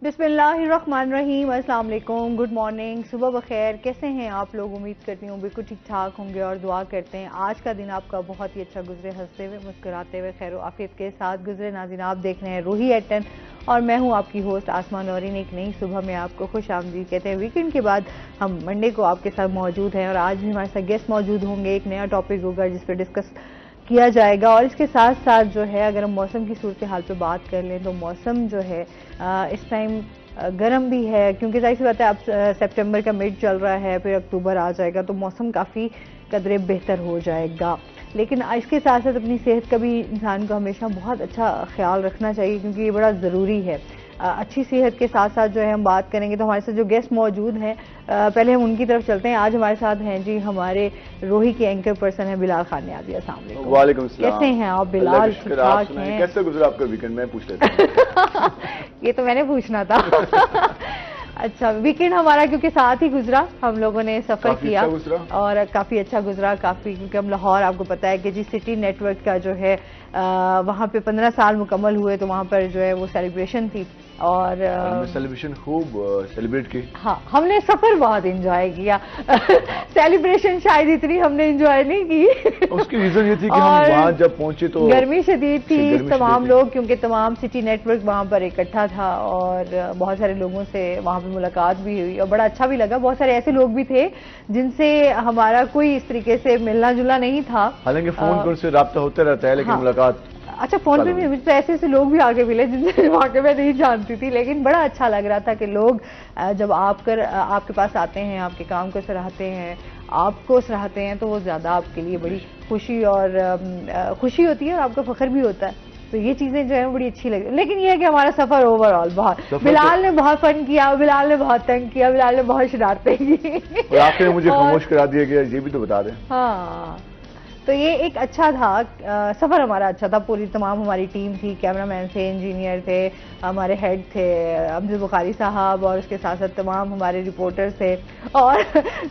बिस्मिल्लाहिर्रहमानिर्रहीम, अस्सलाम वालेकुम, गुड मॉर्निंग, सुबह बखैर। कैसे हैं आप लोग? उम्मीद करती हूँ बिल्कुल ठीक ठाक होंगे और दुआ करते हैं आज का दिन आपका बहुत ही अच्छा गुजरे, हंसते हुए मुस्कुराते हुए खैर आफियत के साथ गुजरे। नाज़रीन, आप देख रहे हैं रूही एट 10 और मैं हूँ आपकी होस्ट आसमा नौरीन। एक नई सुबह में आपको खुश आमदीद कहते हैं। वीकेंड के बाद हम मंडे को आपके साथ मौजूद हैं और आज भी हमारे साथ गेस्ट मौजूद होंगे। एक नया टॉपिक होगा जिस पर डिस्कस किया जाएगा और इसके साथ साथ जो है अगर हम मौसम की सूरत हाल पे बात कर लें तो मौसम जो है इस टाइम गर्म भी है, क्योंकि जाहिर सी बात है अब सितंबर का मिड चल रहा है, फिर अक्टूबर आ जाएगा तो मौसम काफ़ी कदरे बेहतर हो जाएगा। लेकिन इसके साथ साथ अपनी सेहत का भी इंसान को हमेशा बहुत अच्छा ख्याल रखना चाहिए, क्योंकि ये बड़ा ज़रूरी है। अच्छी सेहत के साथ साथ जो है हम बात करेंगे तो हमारे साथ जो गेस्ट मौजूद हैं पहले हम उनकी तरफ चलते हैं। आज हमारे साथ हैं जी हमारे रोही के एंकर पर्सन है बिलाल खान नियाज़ी। अस्सलाम वालेकुम। वालेकुम सलाम। कैसे हैं आप बिलाल? ठीक ठाक हैं? कैसे गुजरा आपका वीकेंड? मैं पूछ लेता हूं। ये तो मैंने पूछना था। अच्छा, वीकेंड हमारा क्योंकि साथ ही गुजरा, हम लोगों ने सफर किया और काफी अच्छा गुजरा। काफी क्योंकि हम लाहौर, आपको पता है कि जी सिटी नेटवर्क का जो है वहाँ पे 15 साल मुकम्मल हुए तो वहाँ पर जो है वो सेलिब्रेशन थी और सेलिब्रेशन खूब सेलिब्रेट की। हाँ, हमने सफर बहुत एंजॉय किया। सेलिब्रेशन शायद इतनी हमने एंजॉय नहीं की। उसकी रीजन ये थी कि हम वहाँ जब पहुंचे तो गर्मी शदीद थी, तमाम लोग क्योंकि तमाम सिटी नेटवर्क वहाँ पर इकट्ठा था और बहुत सारे लोगों से वहाँ पर मुलाकात भी हुई और बड़ा अच्छा भी लगा। बहुत सारे ऐसे लोग भी थे जिनसे हमारा कोई इस तरीके से मिलना जुलना नहीं था, हालांकि फोन पर उनसे राब्ता होता रहता है, लेकिन हाँ, मुलाकात अच्छा फोन पे भी। मुझे तो ऐसे ऐसे लोग भी आगे मिले जिनसे वाकई मैं नहीं जानती थी, लेकिन बड़ा अच्छा लग रहा था कि लोग जब आपके पास आते हैं, आपके काम को सराहते हैं, आपको सराहते हैं तो वो ज़्यादा आपके लिए बड़ी खुशी होती है और आपका फख्र भी होता है। तो ये चीज़ें जो है बड़ी अच्छी लगी। लेकिन ये है कि हमारा सफ़र ओवरऑल बहुत, बिलाल ने बहुत फन किया, बिलाल ने बहुत तंग किया, बिलाल ने बहुत शरारतें की। आपने मुझे खामोश करा दिया गया, ये भी तो बता दें। हाँ, तो ये एक अच्छा था, सफ़र हमारा अच्छा था। पूरी तमाम हमारी टीम थी, कैमरामैन थे, इंजीनियर थे, हमारे हेड थे अब्दुल बुखारी साहब और उसके साथ साथ तमाम हमारे रिपोर्टर्स थे और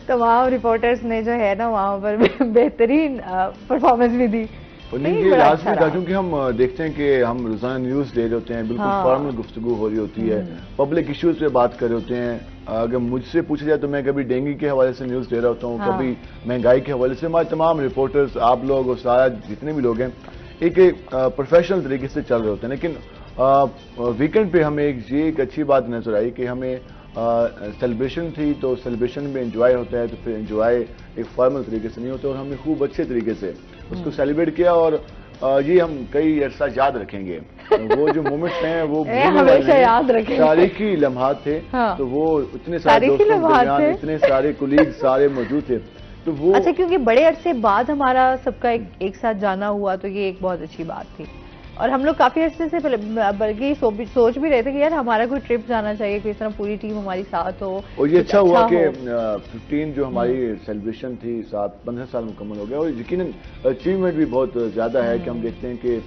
तमाम रिपोर्टर्स ने जो है ना वहाँ पर बेहतरीन परफॉर्मेंस भी दी। ये लाजमी था क्योंकि हम देखते हैं कि हम रोजाना न्यूज दे रहे होते हैं, बिल्कुल फॉर्मल गुफ्तगू हो रही होती है, पब्लिक इश्यूज पे बात कर रहे होते हैं। अगर मुझसे पूछा जाए तो मैं कभी डेंगू के हवाले से न्यूज दे रहा होता हूँ, कभी महंगाई के हवाले से। हमारे तमाम रिपोर्टर्स, आप लोग और सारा जितने भी लोग हैं एक प्रोफेशनल तरीके से चल रहे होते हैं। लेकिन वीकेंड पे हमें एक अच्छी बात नजर आई कि हमें सेलिब्रेशन थी, तो सेलिब्रेशन में एंजॉय होता है, तो फिर एंजॉय एक फॉर्मल तरीके से नहीं होता और हमने खूब अच्छे तरीके से उसको सेलिब्रेट किया और ये हम कई अरसा याद रखेंगे। वो जो मोमेंट्स हैं वो हमेशा याद रखेंगे, तारीखी लम्हात थे। हाँ। तो वो इतने सारे दोस्तों के दरमियान इतने सारे कुलीग सारे मौजूद थे तो वो अच्छा, क्योंकि बड़े अरसे बाद हमारा सबका एक साथ जाना हुआ तो ये एक बहुत अच्छी बात थी। और हम लोग काफी अर्से से बल्कि सोच भी रहे थे कि यार हमारा कोई ट्रिप जाना चाहिए, कोई इस तरह पूरी टीम हमारी साथ हो। और ये अच्छा हुआ कि 15 जो हमारी सेलिब्रेशन थी 15 साल मुकम्मल हो गया और यकीनन अचीवमेंट भी बहुत ज्यादा है कि हम देखते हैं कि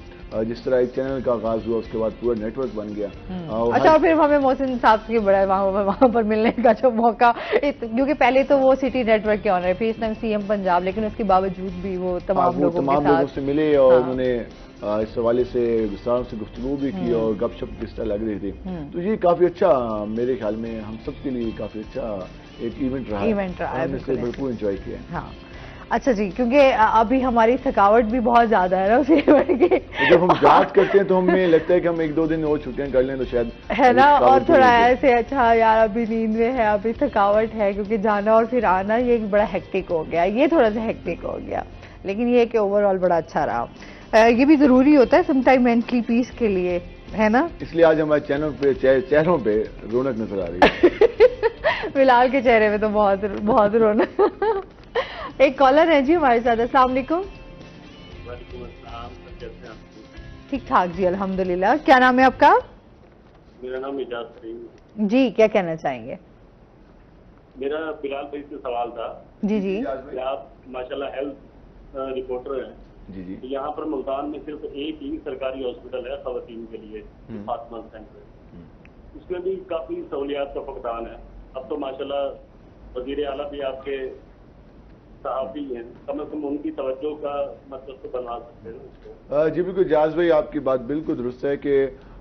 जिस तरह एक चैनल का आगाज हुआ उसके बाद पूरा नेटवर्क बन गया। अच्छा, और फिर हमें मोहसिन साहब के बड़ा वहाँ पर मिलने का जो मौका, क्योंकि पहले तो वो सिटी नेटवर्क के ऑनर, फिर इस टाइम सीएम पंजाब, लेकिन उसके बावजूद भी वो तमाम लोगों से मिले और उन्होंने इस हवाले से विस्तार से गुफ्तगू भी की और गपशप किस तरह लग रही थी। तो ये काफी अच्छा, मेरे ख्याल में हम सब के लिए काफी अच्छा एक इवेंट रहा है, हमने इसे भरपूर एंजॉय किया। हाँ, अच्छा जी, क्योंकि अभी हमारी थकावट भी बहुत ज्यादा है ना उस इवेंट की। जब हम याद करते हैं तो हमें लगता है कि हम 1-2 दिन और छुट्टियां कर लें तो शायद है ना, और थोड़ा ऐसे अच्छा यार अभी नींद में है, अभी थकावट है, क्योंकि जाना और फिर आना ये एक बड़ा हेक्टिक हो गया, ये थोड़ा सा हेक्टिक हो गया। लेकिन ये कि ओवरऑल बड़ा अच्छा रहा। ये भी जरूरी होता है समटाइम मेंटली पीस के लिए, है ना। इसलिए आज हमारे चैनल पे चेहरों पे रौनक नजर आ रही है। बिलाल के चेहरे में तो बहुत रौनक। एक कॉलर है जी हमारे साथ। अस्सलाम वालेकुम। ठीक ठाक जी, अल्हम्दुलिल्लाह। क्या नाम है आपका? मेरा नाम इजाज जी, क्या कहना चाहेंगे? मेरा बिलाल भाई से सवाल था। जी जी, आप माशाल्लाह हेल्थ रिपोर्टर हैं। जी जी। यहाँ पर मुल्तान में सिर्फ एक ही सरकारी हॉस्पिटल है खवातीन के लिए, फातिमा सेंटर। उसमें भी काफी सहूलियात का फकदान है। अब तो माशाल्लाह वजीर आला भी आपके सहाफी हैं, कम से कम उनकी तवज्जो का मतलब तो बनवा सकते हैं। जी बिल्कुल जाज भाई, आपकी बात बिल्कुल दुरुस्त है कि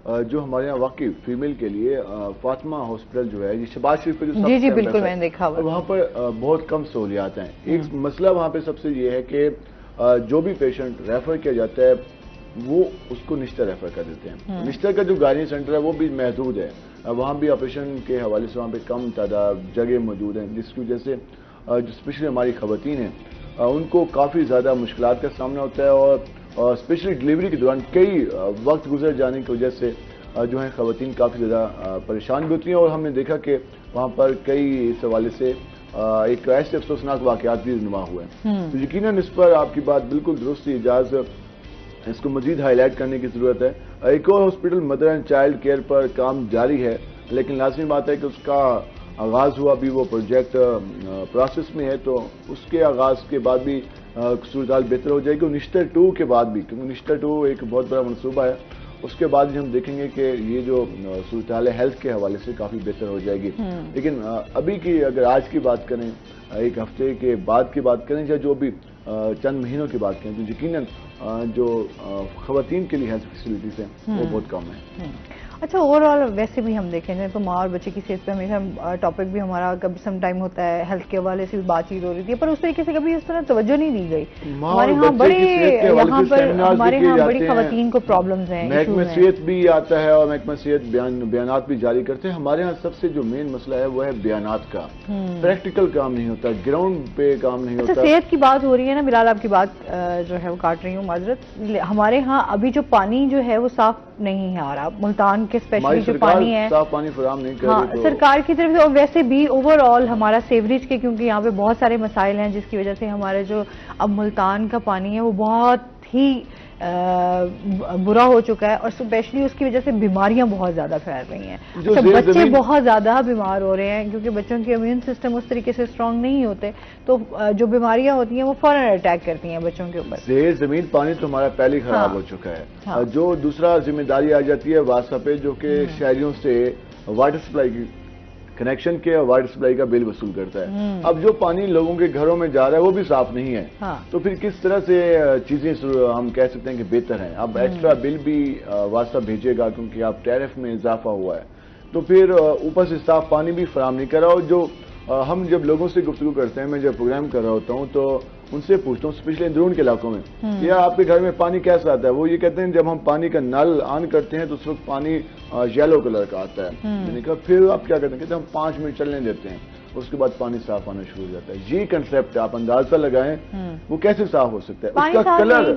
जो हमारे यहाँ वाकई फीमेल के लिए फातिमा हॉस्पिटल जो है, ये शहबाज शरीफ पे जो जी जी बिल्कुल मैंने देखा, वहाँ पर बहुत कम सहूलियात हैं। एक मसला वहाँ पे सबसे ये है कि जो भी पेशेंट रेफर किया जाता है वो उसको निश्तर रेफर कर देते हैं। निश्तर का जो गायनी सेंटर है वो भी महदूद है, वहाँ भी ऑपरेशन के हवाले से वहाँ पे कम तादाद जगह मौजूद हैं, जिसकी वजह से जो स्पेशली हमारी खवातीन हैं उनको काफ़ी ज़्यादा मुश्किलात का सामना होता है और स्पेशली डिलीवरी के दौरान कई वक्त गुजर जाने की वजह से जो है खवातीन काफ़ी ज़्यादा परेशान भी होती हैं। और हमने देखा कि वहाँ पर कई इस हवाले से एक ऐसे अफसोसनाक वाक़यात भी नुमा हुए हैं। तो यकीनन इस पर आपकी बात बिल्कुल दुरुस्त, इजाज़ इसको मजीद हाईलाइट करने की ज़रूरत है। एक और hospital mother and child care पर काम जारी है, लेकिन लाजमी बात है कि उसका आगाज़ हुआ भी वो प्रोजेक्ट प्रोसेस में है, तो उसके आगाज़ के बाद भी सूरत बेहतर हो जाएगी। और निश्तर 2 के बाद भी, क्योंकि निश्तर 2 एक बहुत बड़ा मनसूबा है, उसके बाद भी हम देखेंगे कि ये जो सूरत हाल है हेल्थ के हवाले से काफ़ी बेहतर हो जाएगी। लेकिन अभी की अगर आज की बात करें, एक हफ्ते के बाद की बात करें या जो भी चंद महीनों की बात करें, तो यकीनन जो खवातीन के लिए हेल्थ फैसिलिटीज़ हैं वो बहुत कम है। अच्छा, ओवरऑल वैसे भी हम देखें तो माँ और बच्चे की सेहत पे हमेशा टॉपिक भी हमारा कभी सम टाइम होता है, हेल्थ के हवाले से भी बातचीत हो रही थी, पर उस तरीके से कभी इस तरह तवज्जो नहीं दी गई। हमारे यहाँ बड़ी खवातीन को प्रॉब्लम्स हैं, महकमा सेहत भी आता है और महकमा सेहत बयानात भी जारी करते हैं। हमारे यहाँ सबसे जो मेन मसला है वो है बयानात का, प्रैक्टिकल काम नहीं होता, ग्राउंड पे काम नहीं होता। सेहत की बात हो रही है ना बिलाल, आपकी बात जो है वो काट रही हूँ, माजरत। हमारे यहाँ अभी जो पानी जो है वो साफ नहीं है आ रहा, मुल्तान के स्पेशली जो पानी है साफ पानी फराहम नहीं कर रही, सरकार की तरफ से। और वैसे भी ओवरऑल हमारा सेवरेज के, क्योंकि यहाँ पे बहुत सारे मसाइल हैं जिसकी वजह से हमारे जो अब मुल्तान का पानी है वो बहुत ही बुरा हो चुका है, और स्पेशली उसकी वजह से बीमारियां बहुत ज्यादा फैल रही हैं। अच्छा, बच्चे बहुत ज्यादा बीमार हो रहे हैं क्योंकि बच्चों के इम्यून सिस्टम उस तरीके से स्ट्रांग नहीं होते, तो जो बीमारियां होती हैं वो फौरन अटैक करती हैं बच्चों के ऊपर। ज़ेर ज़मीन पानी तो हमारा पहले खराब हो चुका है। जो दूसरा जिम्मेदारी आ जाती है वासा पे, जो कि शहरियों से वाटर सप्लाई की कनेक्शन के और वाटर सप्लाई का बिल वसूल करता है। अब जो पानी लोगों के घरों में जा रहा है वो भी साफ नहीं है, तो फिर किस तरह से चीजें हम कह सकते हैं कि बेहतर हैं। अब एक्स्ट्रा बिल भी वासा भेजेगा क्योंकि अब टैरिफ में इजाफा हुआ है, तो फिर ऊपर से साफ पानी भी फराहम नहीं कर रहा। और जो हम जब लोगों से गुफ्तगू करते हैं, मैं जब प्रोग्राम कर रहा होता हूँ तो उनसे पूछता हूँ, स्पेशली अंदरून के इलाकों में, या आपके घर में पानी कैसा आता है, वो ये कहते हैं जब हम पानी का नल ऑन करते हैं तो उस वक्त पानी येलो कलर का आता है। मैंने कहा फिर आप क्या करते हैं, कहते हैं हम 5 मिनट चलने देते हैं, उसके बाद पानी साफ आना शुरू हो जाता है। ये कंसेप्ट आप अंदाजा लगाएं वो कैसे साफ हो सकता है। उसका कलर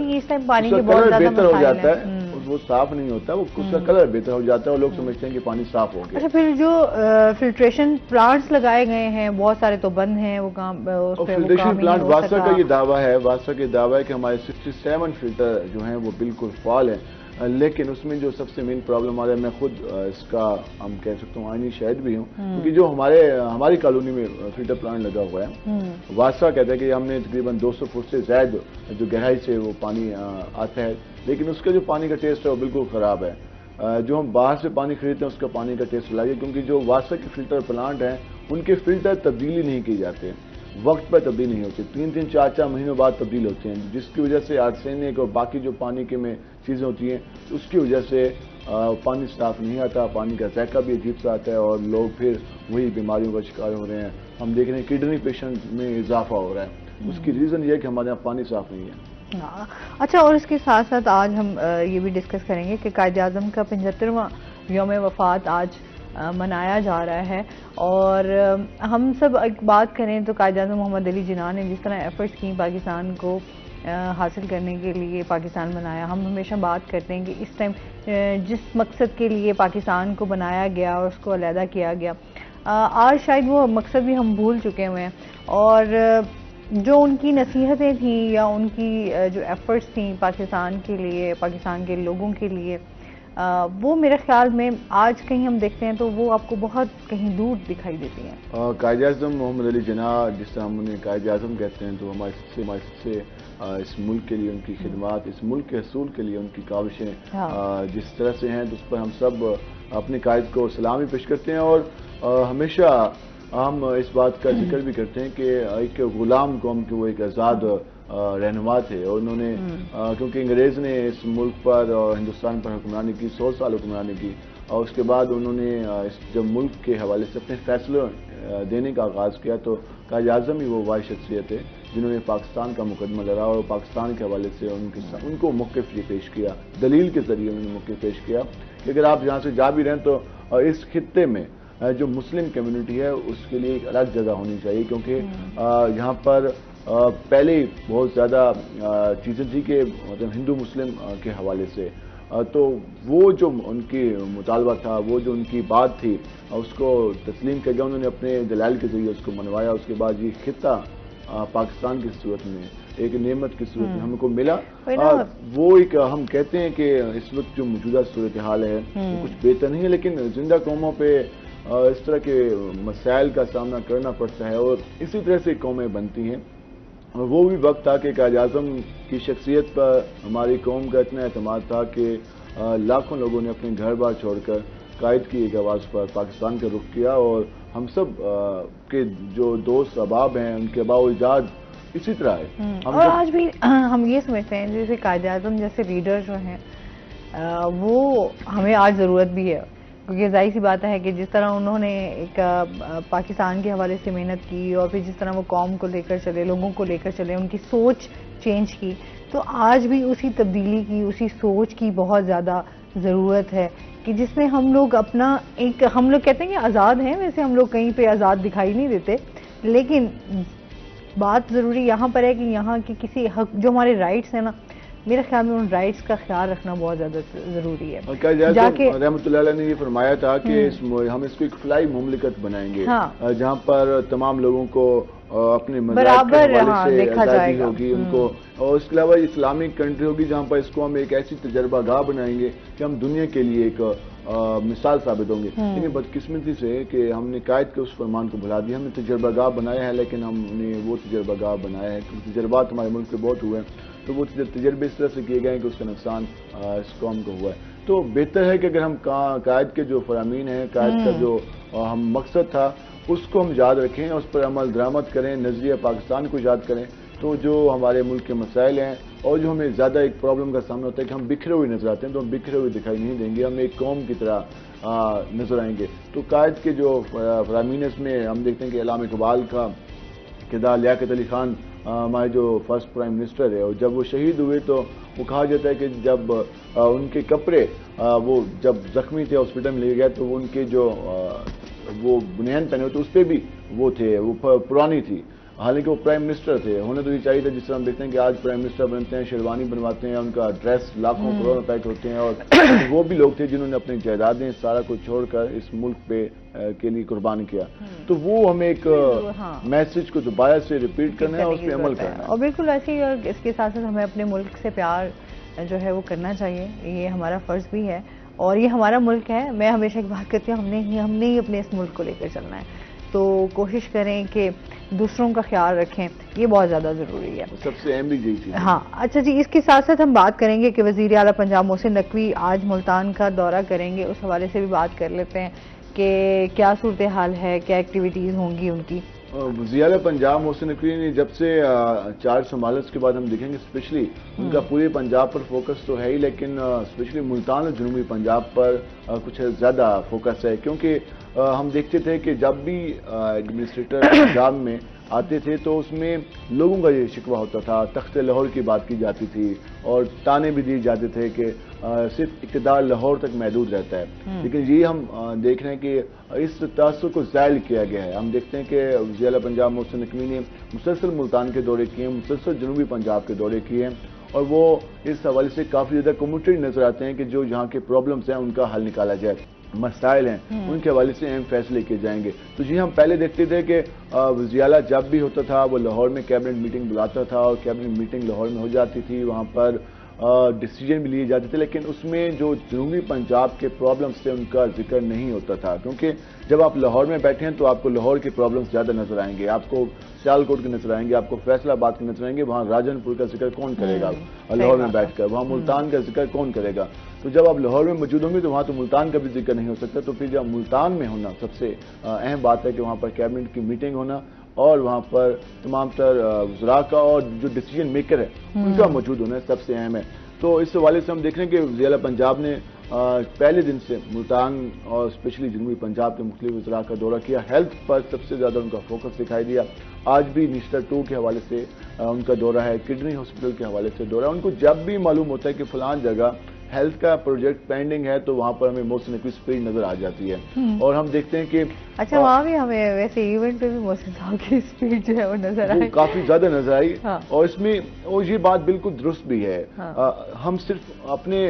बेहतर हो जाता है, वो साफ नहीं होता, वो उसका कलर बेहतर हो जाता है और लोग समझते हैं कि पानी साफ हो गया। अच्छा, फिर जो फिल्ट्रेशन प्लांट्स लगाए गए हैं बहुत सारे तो बंद हैं, वो काम फिल्ट्रेशन प्लांट वासा का ये दावा है, वासा का दावा है कि हमारे 67 फिल्टर जो हैं वो बिल्कुल फाल हैं, लेकिन उसमें जो सबसे मेन प्रॉब्लम आ रहा है, मैं खुद इसका हम कह सकता हूँ आईनी शahid भी हूँ, क्योंकि जो हमारी कॉलोनी में फिल्टर प्लांट लगा हुआ है, वासा कहता है कि हमने तकरीबन 200 फुट से ज्यादा जो गहराई से वो पानी आता है, लेकिन उसका जो पानी का टेस्ट है वो बिल्कुल ख़राब है। जो हम बाहर से पानी खरीदते हैं उसका पानी का टेस्ट अलग है, क्योंकि जो वासा के फिल्टर प्लांट हैं उनके फिल्टर तब्दीली नहीं की जाते, वक्त पर तब्दील नहीं होती, 3-3, 4-4 महीनों बाद तब्दील होते हैं, जिसकी वजह से आर्सेनिक और बाकी जो पानी के में चीज़ें होती हैं उसकी वजह से पानी साफ नहीं आता, पानी का जायका भी अजीब सा आता है और लोग फिर वही बीमारियों का शिकार हो रहे हैं। हम देख रहे हैं किडनी पेशेंट में इजाफा हो रहा है, उसकी रीज़न ये है कि हमारे यहाँ पानी साफ नहीं है। अच्छा, और इसके साथ साथ आज हम ये भी डिस्कस करेंगे कि कायद-ए-आज़म का 75वां यौम वफ़ात आज मनाया जा रहा है, और हम सब एक बात करें तो कायद-ए-आज़म मोहम्मद अली जिन्ना ने जिस तरह एफर्ट्स की पाकिस्तान को हासिल करने के लिए पाकिस्तान बनाया, हम हमेशा बात करते हैं कि इस टाइम जिस मकसद के लिए पाकिस्तान को बनाया गया और उसको अलहदा किया गया, आज शायद वो मकसद भी हम भूल चुके हुए हैं, और जो उनकी नसीहतें थी या उनकी जो एफर्ट्स थी पाकिस्तान के लिए, पाकिस्तान के लोगों के लिए, वो मेरे ख्याल में आज कहीं हम देखते हैं तो वो आपको बहुत कहीं दूर दिखाई देती हैं। कायद-ए-आज़म मोहम्मद अली जिन्ना, जिस तरह हम उन्हें कायद-ए-आज़म कहते हैं, तो हमारे सबसे इस मुल्क के लिए उनकी खिदमात, इस मुल्क के हसूल के लिए उनकी काविशें जिस तरह से हैं, तो उस पर हम सब अपने कायद को सलामी पेश करते हैं। और हमेशा हम इस बात का जिक्र भी करते हैं कि एक गुलाम कौम की वो एक आज़ाद रहनुमा थे और उन्होंने क्योंकि अंग्रेज ने इस मुल्क पर और हिंदुस्तान पर हुक्मरानी की, 100 साल हुक्मरानी की, और उसके बाद उन्होंने जब मुल्क के हवाले से अपने फैसले देने का आगाज़ किया तो कायद आज़म ही वो वाहिद शख्सियत है जिन्होंने पाकिस्तान का मुकदमा लड़ा और पाकिस्तान के हवाले से उनको मौक़िफ़ ये पेश किया, दलील के ज़रिए उन्होंने मौक़िफ़ पेश किया कि अगर आप यहाँ से जा भी रहे हैं तो इस खित्ते में जो मुस्लिम कम्युनिटी है उसके लिए एक अलग जगह होनी चाहिए, क्योंकि यहाँ पर पहले ही बहुत ज़्यादा चीज़ें थी कि मतलब हिंदू मुस्लिम के हवाले से, तो वो जो उनकी मुतालबा था, वो जो उनकी बात थी, उसको तस्लीम किया गया। उन्होंने अपने दलाइल के ज़रिए उसको मनवाया। उसके बाद ये खित्ता पाकिस्तान की सूरत में एक नेमत की सूरत में हमको मिला। वो एक हम कहते हैं कि इस वक्त जो मौजूदा सूरत हाल है वो कुछ बेहतर नहीं है, लेकिन जिंदा कौमों पे इस तरह के मसाइल का सामना करना पड़ता है और इसी तरह से कौमें बनती हैं। और वो भी वक्त था कि कायद आज़म की शख्सियत पर हमारी कौम का इतना एतमाद था कि लाखों लोगों ने अपने घर बार छोड़कर कायद की एक आवाज़ पर पाकिस्तान का रुख किया और हम सब के जो दोस्त अहबाब हैं उनके बावजूद इसी तरह है। और आज भी हम ये समझते हैं जैसे कायद आज़म जैसे लीडर जो हैं वो हमें आज ज़रूरत भी है, क्योंकि जाहिर सी बात है कि जिस तरह उन्होंने एक पाकिस्तान के हवाले से मेहनत की और फिर जिस तरह वो कौम को लेकर चले, लोगों को लेकर चले, उनकी सोच चेंज की, तो आज भी उसी तब्दीली की, उसी सोच की बहुत ज़्यादा ज़रूरत है कि जिसमें हम लोग अपना एक, हम लोग कहते हैं कि आज़ाद हैं, वैसे हम लोग कहीं पे आज़ाद दिखाई नहीं देते, लेकिन बात ज़रूरी यहाँ पर है कि यहाँ की किसी हक जो हमारे राइट्स हैं ना, मेरे ख्याल में उन राइट्स का ख्याल रखना बहुत ज़्यादा ज़रूरी है। जाके रहमतुल्लाह अलैह ने ये फरमाया था कि हम इसको एक फलाई मुमलिकत बनाएंगे, हाँ। जहाँ पर तमाम लोगों को अपने बराबर देखा जाएगा होगी उनको, और इसके अलावा इस्लामिक कंट्री होगी जहाँ पर इसको हम एक ऐसी तजर्बागाह बनाएंगे कि हम दुनिया के लिए एक मिसाल साबित होंगे। लेकिन बदकिस्मती से कि हमने कायद के उस फरमान को भुला दिया। हमने तजर्बागाह बनाया है, लेकिन हमने वो तजर्बागाह बनाया है क्योंकि तजर्बात हमारे मुल्क में बहुत हुए हैं, तो वो तजर्बे इस तरह से किए गए हैं कि उसका नुकसान इस कौम को हुआ है। तो बेहतर है कि अगर हम कायद के जो फरामीन हैं, कायद का जो हम मकसद था उसको हम याद रखें, उस पर अमल दरामद करें, नजरिया पाकिस्तान को याद करें, तो जो हमारे मुल्क के मसाइल हैं और जो हमें ज़्यादा एक प्रॉब्लम का सामना होता है कि हम बिखरे हुए नजर आते हैं, तो हम बिखरे हुए दिखाई नहीं देंगे, हम एक कौम की तरह नजर आएंगे। तो कायद के जो फरामीन इसमें हम देखते हैं कि अल्लामा इकबाल का किरदार, लियाकत अली खान हमारे जो फर्स्ट प्राइम मिनिस्टर है, और जब वो शहीद हुए तो वो कहा जाता है कि जब उनके कपड़े वो जब जख्मी थे हॉस्पिटल में ले गए तो उनके जो वो बुनियान पहने हुए थे उस पर भी वो थे, वो पुरानी थी, हालांकि वो प्राइम मिनिस्टर थे। होने तो ये चाहिए था, जिस तरह हम देखते हैं कि आज प्राइम मिनिस्टर बनते हैं, शेरवानी बनवाते हैं, उनका ड्रेस लाखों करोड़ों पैक होते हैं, और वो भी लोग थे जिन्होंने अपनी जायदादें सारा कुछ छोड़कर इस मुल्क पे के लिए कुर्बान किया। तो वो हमें एक मैसेज को दोबारा से रिपीट करना है और उस पर अमल करना है। और बिल्कुल ऐसे ही इसके साथ साथ हमें अपने मुल्क से प्यार जो है वो करना चाहिए, ये हमारा फर्ज भी है और ये हमारा मुल्क है। मैं हमेशा एक बात करती हूँ, हमने ही अपने इस मुल्क को लेकर चलना है, तो कोशिश करें कि दूसरों का ख्याल रखें, ये बहुत ज़्यादा ज़रूरी है। सबसे अहम भी यही चीज़ है। हाँ, अच्छा जी, इसके साथ साथ हम बात करेंगे कि वज़ीर आला पंजाब मोहसिन नकवी आज मुल्तान का दौरा करेंगे, उस हवाले से भी बात कर लेते हैं कि क्या सूरत हाल है, क्या एक्टिविटीज़ होंगी उनकी। वज़ीर आला पंजाब मोहसिन नकवी ने जब से चार्ज संभाला उसके बाद हम देखेंगे स्पेशली उनका पूरे पंजाब पर फोकस तो है ही, लेकिन स्पेशली मुल्तान और जनूबी पंजाब पर कुछ ज़्यादा फोकस है, क्योंकि हम देखते थे कि जब भी एडमिनिस्ट्रेटर पंजाब में आते थे तो उसमें लोगों का ये शिकवा होता था, तख्त लाहौर की बात की जाती थी और ताने भी दिए जाते थे कि सिर्फ इक़्तिदार लाहौर तक महदूद रहता है। लेकिन ये हम देख रहे हैं कि इस तासुर को ज़ायल किया गया है। हम देखते हैं कि वज़ीर आला पंजाब मोहसिन नकवी ने मुसलसल मुल्तान के दौरे किए, मुसलसल जनूबी पंजाब के दौरे किए हैं, और वो इस हवाले से काफ़ी ज़्यादा कमिटेड नजर आते हैं कि जो यहाँ के प्रॉब्लम्स हैं उनका हल निकाला जाए, मसाइल हैं उनके हवाले से अहम फैसले किए जाएंगे। तो जी हम पहले देखते थे कि वज़ीर आला जब भी होता था वो लाहौर में कैबिनेट मीटिंग बुलाता था और कैबिनेट मीटिंग लाहौर में हो जाती थी, वहाँ पर डिसीजन भी लिए जाते थे, लेकिन उसमें जो जनूबी पंजाब के प्रॉब्लम्स थे उनका जिक्र नहीं होता था, क्योंकि जब आप लाहौर में बैठे हैं तो आपको लाहौर के प्रॉब्लम्स ज़्यादा नजर आएंगे, आपको सियालकोट के नजर आएंगे, आपको फैसलाबाद के नजर आएंगे, वहाँ राजनपुर का जिक्र कौन करेगा लाहौर में बैठकर, वहाँ मुल्तान का जिक्र कौन करेगा। तो जब आप लाहौर में मौजूद होंगे तो वहाँ तो मुल्तान का भी जिक्र नहीं हो सकता। तो फिर जब मुल्तान में होना सबसे अहम बात है कि वहाँ पर कैबिनेट की मीटिंग होना और वहाँ पर तमाम तर वज़रा का और जो डिसीजन मेकर है उनका मौजूद होना सबसे अहम है। तो इस हवाले से हम देख रहे हैं कि ज़िला पंजाब ने पहले दिन से मुल्तान और स्पेशली जनूबी पंजाब के मुख्तलिफ वज़रा का दौरा किया। हेल्थ पर सबसे ज़्यादा उनका फोकस दिखाई दिया। आज भी निस्टर 2 के हवाले से उनका दौरा है, किडनी हॉस्पिटल के हवाले से दौरा है। उनको जब भी मालूम होता है कि फलान जगह हेल्थ का प्रोजेक्ट पेंडिंग है तो वहां पर हमें मोहसिन नकवी स्पीड नजर आ जाती है। और हम देखते हैं कि अच्छा वहां भी हमें वैसे इवेंट पे भी मोहसिन साहब की स्पीड जो है वो नजर आई, काफी ज्यादा नजर आई। हाँ। और इसमें और ये बात बिल्कुल दुरुस्त भी है। हाँ। हम सिर्फ अपने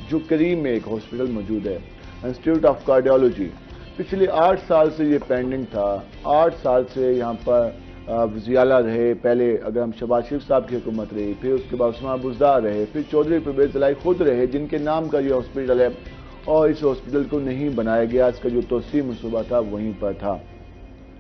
जो करीब में एक हॉस्पिटल मौजूद है इंस्टीट्यूट ऑफ कार्डियोलॉजी, पिछले 8 साल से ये पेंडिंग था। 8 साल से यहाँ पर वज़ीर-ए-आला रहे, पहले अगर हम शहबाज शरीफ साहब की हुकूमत रही, फिर उसके बाद उस्मान बुज़दार रहे, फिर चौधरी परवेज़ इलाही खुद रहे जिनके नाम का ये हॉस्पिटल है, और इस हॉस्पिटल को नहीं बनाया गया। इसका जो तोसी मनसूबा था वहीं पर था।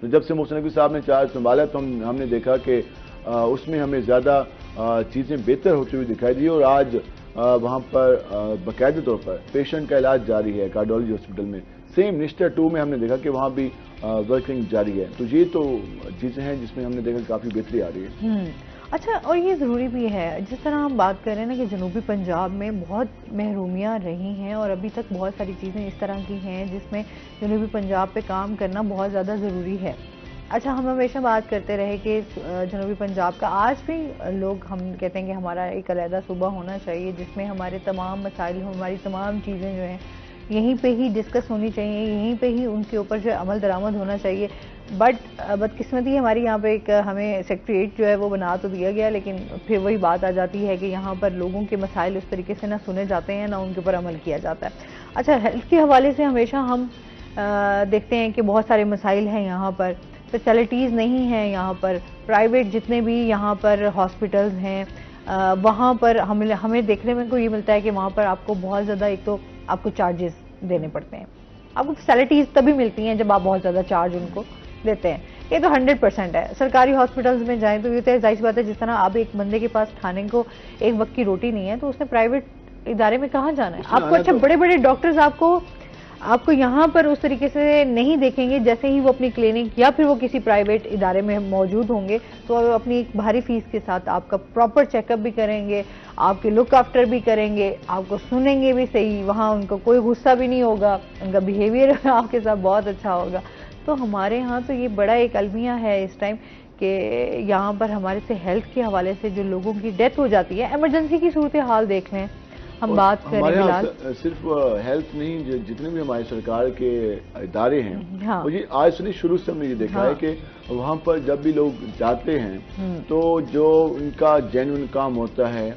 तो जब से मोहसिन नकवी साहब ने चार्ज संभाला तो हमने देखा कि उसमें हमें ज़्यादा चीज़ें बेहतर होती हुई दिखाई दी। और आज वहाँ पर बाकायदे तौर पर पेशेंट का इलाज जारी है कार्डियोलॉजी हॉस्पिटल में। सेम निस्टर 2 में हमने देखा कि वहाँ भी वर्किंग जारी है। तो ये तो चीज़ें हैं जिसमें हमने देखा काफ़ी बेहतरी आ रही है। अच्छा, और ये ज़रूरी भी है, जिस तरह हम बात कर रहे हैं ना कि जनूबी पंजाब में बहुत महरूमियाँ रही हैं और अभी तक बहुत सारी चीज़ें इस तरह की हैं जिसमें जनूबी पंजाब पे काम करना बहुत ज़्यादा ज़रूरी है। अच्छा, हम हमेशा बात करते रहे कि जनूबी पंजाब का आज भी लोग हम कहते हैं कि हमारा एक अलहदा सूबा होना चाहिए जिसमें हमारे तमाम मसाइल, हमारी तमाम चीज़ें जो हैं यहीं पे ही डिस्कस होनी चाहिए, यहीं पे ही उनके ऊपर जो अमल दरामद होना चाहिए। बट बदकिस्मती हमारी यहाँ पे एक हमें सेक्रेटरीट जो है वो बना तो दिया गया, लेकिन फिर वही बात आ जाती है कि यहाँ पर लोगों के मसाइल उस तरीके से ना सुने जाते हैं ना उनके ऊपर अमल किया जाता है। अच्छा, हेल्थ के हवाले से हमेशा हम देखते हैं कि बहुत सारे मसाइल हैं यहाँ पर, फैसिलिटीज़ नहीं हैं यहाँ पर, प्राइवेट जितने भी यहाँ पर हॉस्पिटल्स हैं वहाँ पर हमें देखने में को ये मिलता है कि वहाँ पर आपको बहुत ज़्यादा, एक तो आपको चार्जेस देने पड़ते हैं, आपको फैसिलिटीज़ तभी मिलती हैं जब आप बहुत ज़्यादा चार्ज उनको देते हैं। ये तो 100% है। सरकारी हॉस्पिटल्स में जाएं तो ये तो जाहिर सी बात है, जिस तरह अब एक बंदे के पास खाने को एक वक्त की रोटी नहीं है तो उसने प्राइवेट इदारे में कहाँ जाना है? आपको अच्छा बड़े बड़े डॉक्टर्स आपको यहाँ पर उस तरीके से नहीं देखेंगे। जैसे ही वो अपनी क्लिनिक या फिर वो किसी प्राइवेट इदारे में मौजूद होंगे तो वो अपनी एक भारी फीस के साथ आपका प्रॉपर चेकअप भी करेंगे, आपके लुक आफ्टर भी करेंगे, आपको सुनेंगे भी सही, वहाँ उनको कोई गुस्सा भी नहीं होगा, उनका बिहेवियर आपके साथ बहुत अच्छा होगा। तो हमारे यहाँ तो ये बड़ा एक अलमिया है इस टाइम कि यहाँ पर हमारे से हेल्थ के हवाले से जो लोगों की डेथ हो जाती है, इमरजेंसी की सूरत हाल देख लें, हम बात करें बिलाल, सिर्फ हेल्थ नहीं, जितने भी हमारे सरकार के इदारे हैं, हाँ। मुझे आज से नहीं शुरू से हमने ये देखा है कि वहाँ पर जब भी लोग जाते हैं तो जो उनका जेन्युइन काम होता है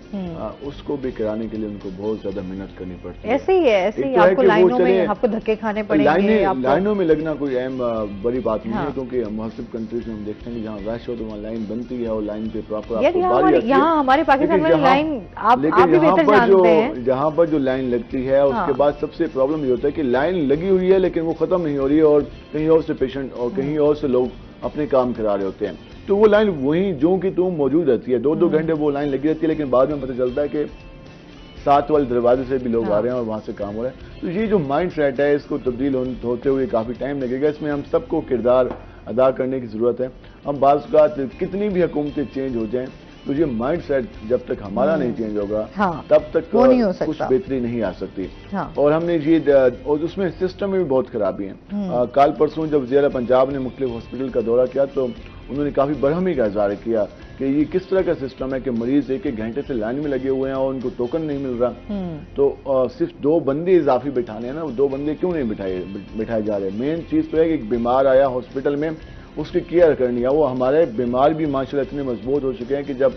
उसको भी कराने के लिए उनको बहुत ज्यादा मेहनत करनी पड़ती है। ऐसे ही है, ऐसे ही आपको लाइनों में आपको धक्के खाने पड़ेंगे। लाइनों में लगना कोई अहम बड़ी बात नहीं है, क्योंकि मुहसिब कंट्रीज में हम देखते हैं कि जहाँ रश हो तो वहाँ लाइन बनती है और लाइन पे प्रॉपर। यहाँ हमारे पाकिस्तान में लाइन आप भी बेहतर जानते हैं, जहाँ पर जो लाइन लगती है उसके बाद सबसे प्रॉब्लम ये होता है कि लाइन लगी हुई है लेकिन वो खत्म नहीं हो रही है और कहीं और से पेशेंट और कहीं और से लोग अपने काम करा रहे होते हैं। तो वो लाइन वहीं जो कि तुम मौजूद रहती है, 2-2 घंटे वो लाइन लगी रहती है, लेकिन बाद में पता चलता है कि 7 वाले दरवाजे से भी लोग आ रहे हैं और वहां से काम हो रहा है। तो ये जो माइंड सेट है इसको तब्दील होते हुए काफी टाइम लगेगा। इसमें हम सबको किरदार अदा करने की जरूरत है। हम बात कितनी भी हुकूमतें चेंज हो जाएं तो ये माइंड सेट जब तक हमारा नहीं चेंज होगा तब तक कुछ बेहतरी नहीं आ सकती। और हमने ये और उसमें सिस्टम में भी बहुत खराबी है। कल परसों जब ज़िला पंजाब ने मुख्तलिफ हॉस्पिटल का दौरा किया तो उन्होंने काफी बरहमी का इज़हार किया कि ये किस तरह का सिस्टम है कि मरीज 1-1 घंटे से लाइन में लगे हुए हैं और उनको टोकन नहीं मिल रहा। तो सिर्फ 2 बंदे इजाफी बैठाने हैं ना, 2 बंदे क्यों नहीं बिठाए जा रहे? मेन चीज तो है कि एक बीमार आया हॉस्पिटल में उसकी केयर करनी है। वो हमारे बीमार भी माशाल्लाह इतने मजबूत हो चुके हैं कि जब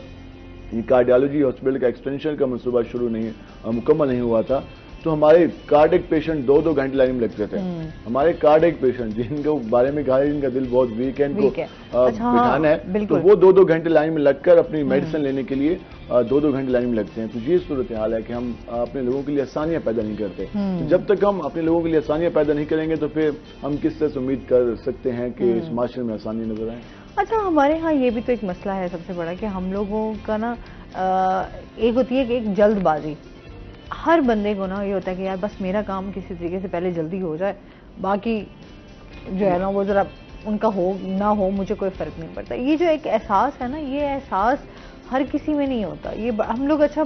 ये कार्डियोलॉजी हॉस्पिटल का एक्सटेंशन का मनसूबा मुकम्मल नहीं हुआ था तो हमारे कार्डिक पेशेंट 2-2 घंटे लाइन में लगते थे। हमारे कार्डिक पेशेंट जिनके बारे में कहा जिनका दिल बहुत वीक है, इनको बिठाना है तो वो 2-2 घंटे लाइन में लगकर अपनी मेडिसिन लेने के लिए 2-2 घंटे लाइन में लगते हैं। तो ये सूरत हाल है कि हम अपने लोगों के लिए आसानियां पैदा नहीं करते। तो जब तक हम अपने लोगों के लिए आसानियां पैदा नहीं करेंगे तो फिर हम किस तरह से उम्मीद कर सकते हैं कि इस माशरे में आसानी नजर आए? अच्छा, हमारे यहाँ ये भी तो एक मसला है सबसे बड़ा कि हम लोगों का ना एक होती है कि एक जल्दबाजी, हर बंदे को ना ये होता है कि यार बस मेरा काम किसी तरीके से पहले जल्दी हो जाए, बाकी जो है ना वो जरा उनका हो ना हो मुझे कोई फ़र्क नहीं पड़ता। ये जो एक एहसास है ना, ये एहसास हर किसी में नहीं होता। ये हम लोग अच्छा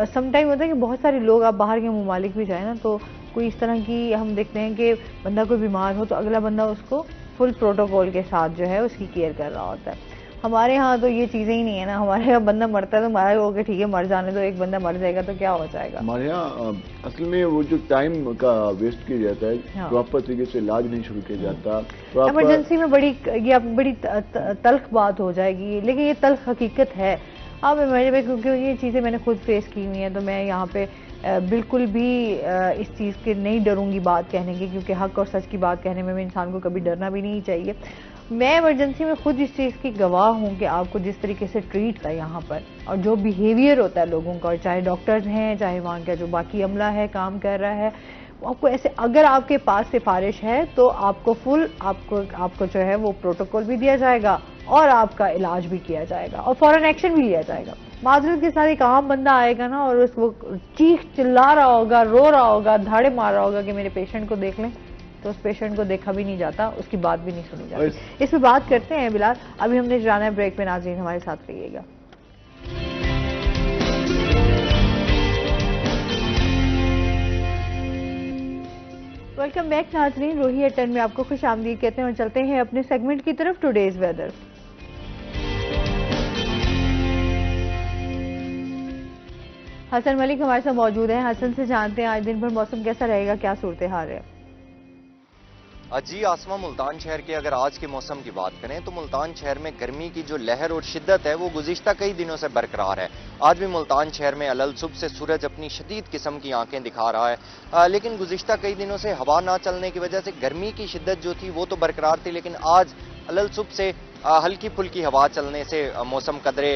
सम टाइम होता है कि बहुत सारे लोग, आप बाहर के ममालिक भी जाए ना, तो कोई इस तरह की हम देखते हैं कि बंदा कोई बीमार हो तो अगला बंदा उसको फुल प्रोटोकॉल के साथ जो है उसकी केयर कर रहा होता है। हमारे यहाँ तो ये चीज़ें ही नहीं है ना। हमारे यहाँ बंदा मरता है तो हमारा ओके ठीक है मर जाने दो, एक बंदा मर जाएगा तो क्या हो जाएगा। हमारे यहाँ असल में वो जो टाइम का वेस्ट किया जाता है, प्रॉपर तरीके से इलाज नहीं शुरू किया जाता। इमरजेंसी में बड़ी ये बड़ी तल्ख बात हो जाएगी, लेकिन ये तल्ख हकीकत है। अब मेरे क्योंकि ये चीज़ें मैंने खुद फेस की हुई हैं, तो मैं यहाँ पे बिल्कुल भी इस चीज़ के नहीं डरूंगी बात कहने की, क्योंकि हक और सच की बात कहने में इंसान को कभी डरना भी नहीं चाहिए। मैं इमरजेंसी में खुद इस चीज़ की गवाह हूँ कि आपको जिस तरीके से ट्रीट होता है यहाँ पर, और जो बिहेवियर होता है लोगों का, और चाहे डॉक्टर्स हैं चाहे वहाँ का जो बाकी अमला है काम कर रहा है, आपको ऐसे अगर आपके पास सिफारिश है तो आपको फुल आपको जो है वो प्रोटोकॉल भी दिया जाएगा और आपका इलाज भी किया जाएगा और फौरन एक्शन भी लिया जाएगा। माजरत के साथ एक आम बंदा आएगा ना और वो चीख चिल्ला रहा होगा, रो रहा होगा, धाड़े मार रहा होगा कि मेरे पेशेंट को देख लें, तो उस पेशेंट को देखा भी नहीं जाता, उसकी बात भी नहीं सुनी जाती। इस पर बात करते हैं बिलाल, अभी हमने जाना है ब्रेक पे। नाज़रीन हमारे साथ रहिएगा। वेलकम बैक नाज़रीन, रोही एट 10 में आपको खुश आमदीद कहते हैं और चलते हैं अपने सेगमेंट की तरफ, टुडेज वेदर। हसन मलिक हमारे साथ मौजूद हैं। हसन से जानते हैं आज दिन भर मौसम कैसा रहेगा, क्या सूरत हाल है? जी आसमा, मुल्तान शहर के अगर आज के मौसम की बात करें तो मुल्तान शहर में गर्मी की जो लहर और शिद्दत है वो गुज़िश्ता कई दिनों से बरकरार है। आज भी मुल्तान शहर में अलल सुबह से सूरज अपनी शदीद किस्म की आंखें दिखा रहा है, लेकिन गुज़िश्ता कई दिनों से हवा ना चलने की वजह से गर्मी की शिद्दत जो थी वो तो बरकरार थी, लेकिन आज अलल सुबह से हल्की फुल्की हवा चलने से मौसम कदरे